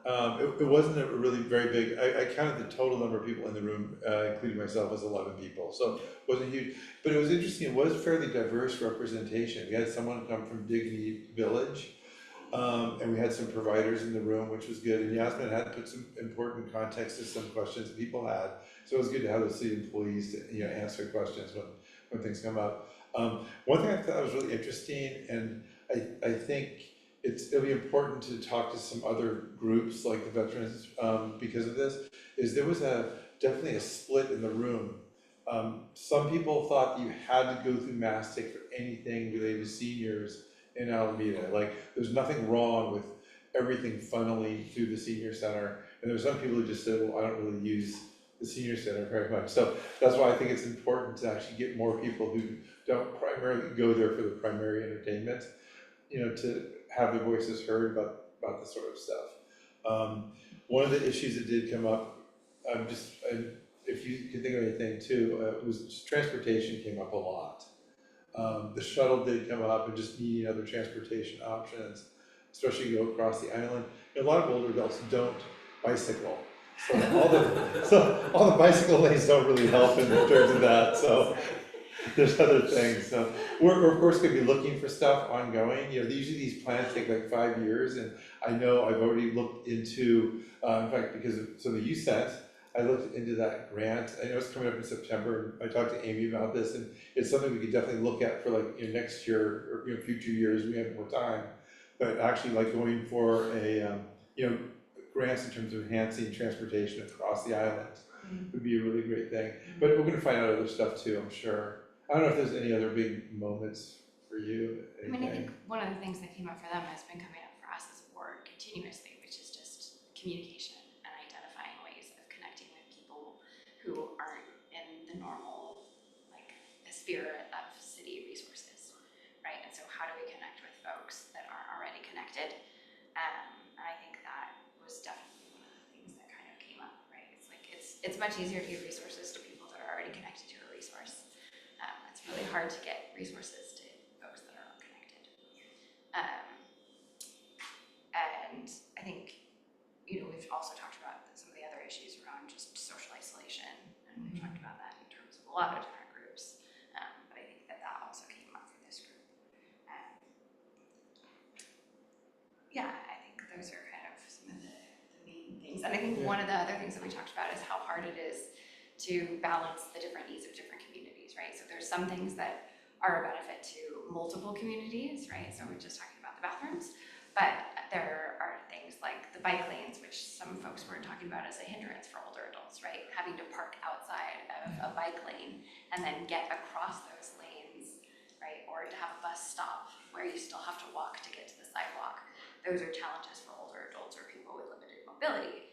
It wasn't a really very big, I counted the total number of people in the room, including myself, as 11 people, so it wasn't huge. But it was interesting, it was fairly diverse representation. We had someone come from Dignity Village, and we had some providers in the room, which was good. And Yasmin had put some important context to some questions that people had. So it was good to have the city employees to, you know, answer questions when things come up. One thing I thought was really interesting, and I think it'll be important to talk to some other groups like the veterans because of this, is there was definitely a split in the room. Some people thought you had to go through Mastic for anything related to seniors in Alameda. Like, there's nothing wrong with everything funneling through the senior center. And there were some people who just said, well, I don't really use the senior center very much. So that's why I think it's important to actually get more people who don't primarily go there for the primary entertainment, you know, to have their voices heard about this sort of stuff. One of the issues that did come up, if you can think of anything too, was just transportation came up a lot. The shuttle did come up, and just needing other transportation options, especially go across the island. And a lot of older adults don't bicycle, so all the bicycle lanes don't really help in terms of that. So there's other things. So we're of course going to be looking for stuff ongoing. You know, usually these plans take like 5 years, and I know I've already looked into, in fact, because of some of you sent, I looked into that grant. I know it's coming up in September, and I talked to Amy about this, and it's something we could definitely look at for like, you know, next year or, you know, future years. We have more time, but actually like going for a you know, grants in terms of enhancing transportation across the island would be a really great thing. But we're going to find out other stuff too, I'm sure. I don't know if there's any other big moments for you. I mean, I think one of the things that came up for them has been coming up for us as a board continuously, which is just communication and identifying ways of connecting with people who aren't in the normal, like, the spirit of city resources, right? And so how do we connect with folks that aren't already connected? And I think that was definitely one of the things that kind of came up, right? It's like, it's much easier to give resources to people that are already connected to a resource. It's really hard to get resources to folks that are unconnected. And I think, you know, we've also talked about some of the other issues around just social isolation, and we've talked about that in terms of a lot of different groups. But I think that also came up for this group. Yeah, I think those are kind of some of the main things. And I think one of the other things that we talked about is how hard it is to balance the different needs of different communities, right? So there's some things that are a benefit to multiple communities, right? So we're just talking about the bathrooms, but there are things like the bike lanes, which some folks were talking about as a hindrance for older adults, right? Having to park outside of a bike lane and then get across those lanes, right? Or to have a bus stop where you still have to walk to get to the sidewalk. Those are challenges for older adults or people with limited mobility.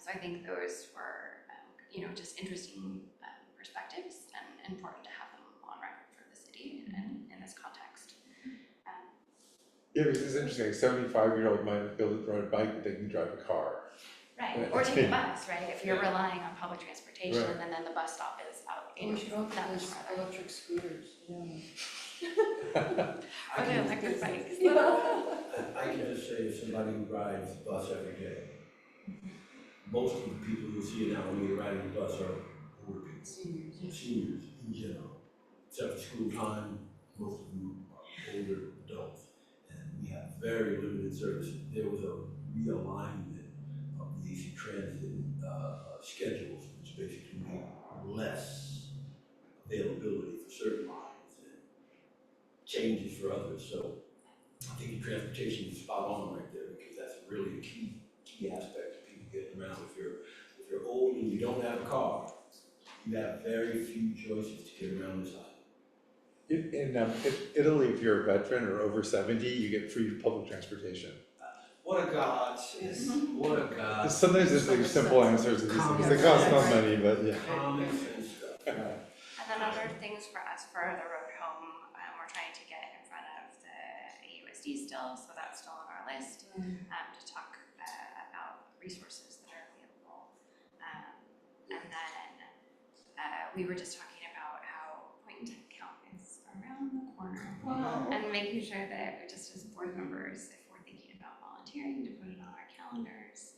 So I think those were, you know, just interesting perspectives and important to have them on record for the city and in this context. Yeah, because it's interesting, a 75-year-old might not be able to ride a bike, but they can drive a car. Right, or take a bus, right? If you're relying on public transportation, Right. and then the bus stop is out, And we should offer that much those farther. electric scooters, yeah. Or the electric bikes. I can just say, as somebody who rides the bus every day, most of the people you see in Alameda riding the bus are older people, seniors in general. Except for school time, most of them are older adults. And we have very limited service. There was a realignment of the AC Transit schedules, which basically made less availability for certain lines and changes for others. So I think the transportation is spot on right there, because that's really a key aspect of people getting around. If you're old and you don't have a car, you have very few choices to get around this island. In Italy, if you're a veteran or over 70, you get free public transportation. What a godsend, what a godsend. Sometimes there's like simple answers to these things, they cost no money, but yeah. Common sense stuff. And then other things for us for the road home, we're trying to get in front of the AUSD still, so that's still on our list, to talk about resources that are available. And then we were just talking about how point and click count is around the corner. Wow. And making sure that just as board members, if we're thinking about volunteering, to put it on our calendars,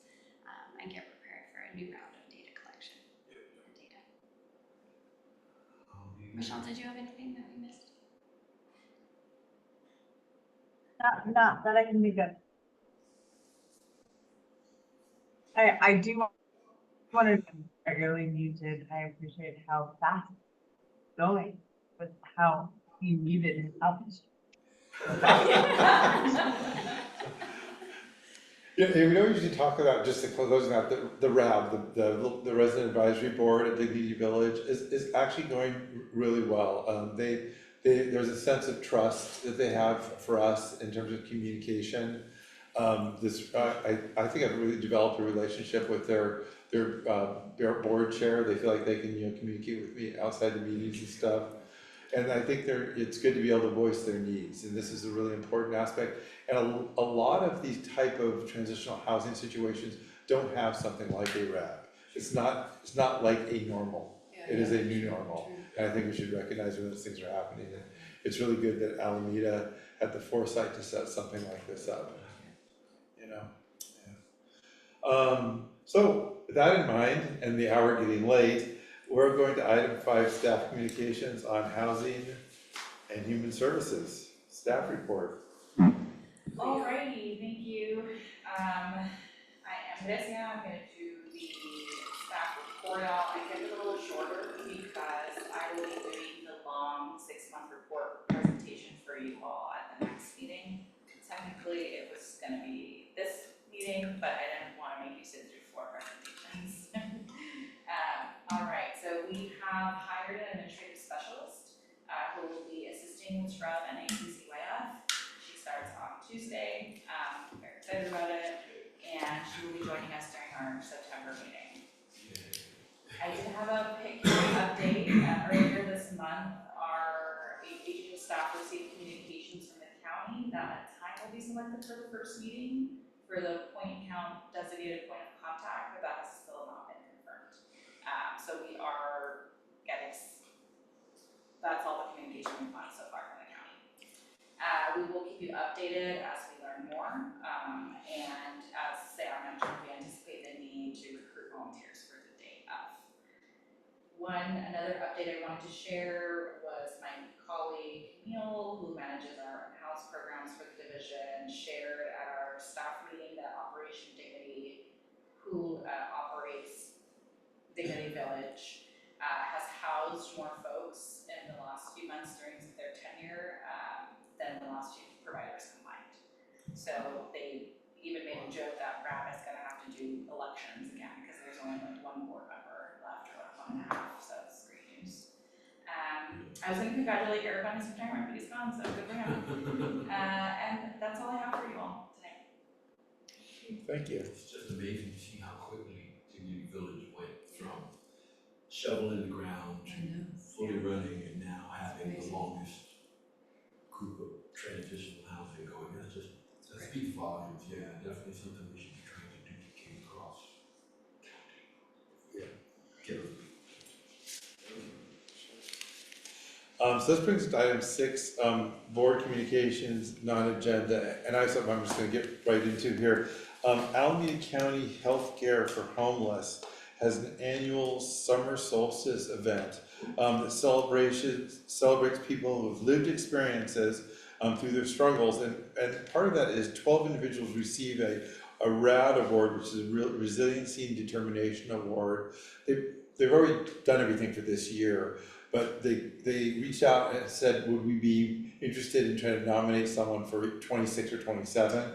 and get prepared for a new round of data collection and data. Michelle, did you have anything that we missed? Not that I can think of. I do want to, regularly muted, I appreciate how fast it's going with how you muted and published. Yeah, we don't usually talk about, just to closing out, the RAB, the Resident Advisory Board at Dignity Village is actually going really well. There's a sense of trust that they have for us in terms of communication. I think I've really developed a relationship with their board chair. They feel like they can, communicate with me outside the meetings and stuff. And I think it's good to be able to voice their needs, and this is a really important aspect. And a lot of these type of transitional housing situations don't have something like a RAB. It's not like a normal. It is a new normal. And I think we should recognize when those things are happening. And it's really good that Alameda had the foresight to set something like this up. So with that in mind, and the hour getting late, we're going to item 5, staff communications on housing and human services. Staff report. Alrighty, thank you. I am busy now, I'm gonna do the staff report out. I kept it a little shorter because I will be doing the long 6-month report presentation for you all at the next meeting. Technically, it was gonna be this meeting, but I didn't wanna make you sit through 4 presentations. Alright, so we have hired an administrative specialist who will be assisting with Scrub and ACCYF. She starts on Tuesday, very excited about it, and she will be joining us during our September meeting. I did have a PIC update. Earlier this month, our HHS staff received communications from the county that a time will be selected for the first meeting for the designated point of contact, but that has still not been confirmed. So we are getting, that's all the communication we've gotten so far from the county. We will keep you updated as we learn more, and as Sarah mentioned, we anticipate the need to recruit volunteers for the day of. Another update I wanted to share was my colleague Neil, who manages our in-house programs for the division, shared at our staff meeting that Operation Dignity, who operates Dignity Village, has housed more folks in the last few months during their tenure than the last 2 providers combined. So they even made a joke that RAB is gonna have to do elections again because there's only like 1 board member left or 1.5, so it's great news. I was gonna congratulate Eric on his retirement, but he's gone, so good for him. And that's all I have for you all tonight. Thank you. It's just amazing to see how quickly Dignity Village went from shovel in the ground to fully running and now having the longest group of transitional housing going. That speaks volumes. Yeah, definitely something we should be trying to duplicate across county. Yeah, get it. So this brings us to item 6, board communications, non-agenda, and I'm just gonna get right into here. Alameda County Healthcare for Homeless has an annual summer solstice event that celebrates people who have lived experiences through their struggles, and part of that is 12 individuals receive a RAD award, which is a Resiliency and Determination Award. They've already done everything for this year, but they reached out and said, would we be interested in trying to nominate someone for 26 or 27?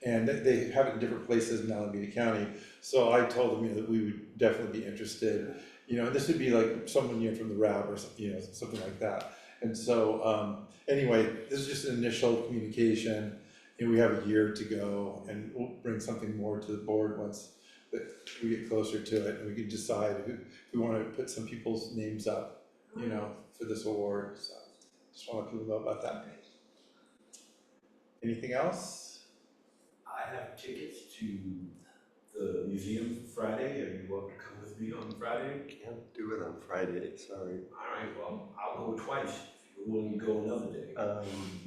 And they have it in different places in Alameda County. So I told them, that we would definitely be interested. And this would be like someone from the RAB or something, something like that. And so anyway, this is just an initial communication. We have a year to go, and we'll bring something more to the board once we get closer to it, and we can decide if we want to put some people's names up, for this award. So just want to let people know about that. Anything else? I have tickets to the museum Friday. Are you welcome to come with me on Friday? Can't do it on Friday, sorry. All right, well, I'll go twice if you willing to go another day.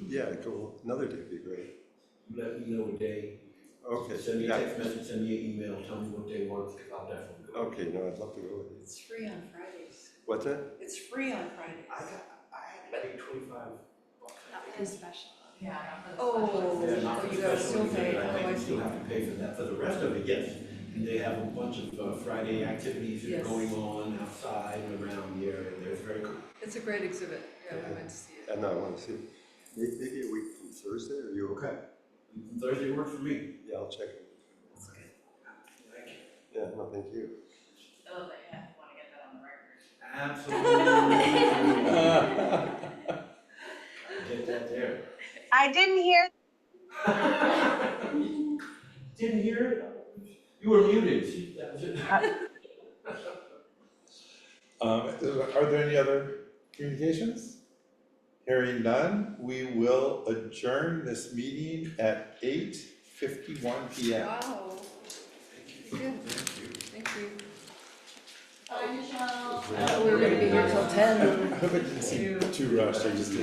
Yeah, go, another day would be great. You let me know a day. Okay. Send me a yeah. text message, send me an email, tell me what day works, because I'll definitely go. Okay, no, I'd love to go with you. It's free on Fridays. What's that? It's free on Fridays. I had to pay 25 bucks. Not for the special. Yeah, not for the Oh, Yeah, not oh, for you the gotta special still pay, event, I oh, I think you see. still have to pay for that. For the rest of it, yes. And they have a bunch of Friday activities that Yes. are going on outside and around here, and they're very cool. It's a great exhibit, yeah, we went to see it. And I want to see, maybe a week from Thursday, are you okay? Thursday works for me. Yeah, I'll check it. That's good. Thank you. Yeah, no, thank you. Oh, but yeah, wanna get that on the record. Absolutely. Get that there. I didn't hear. Didn't hear it? You were muted. See, that was it. Are there any other communications? Hearing none, we will adjourn this meeting at 8:51 PM. Wow. Good, thank you. Bye, Michelle. We were gonna be here till 10. I hope it didn't seem too rushed, I just didn't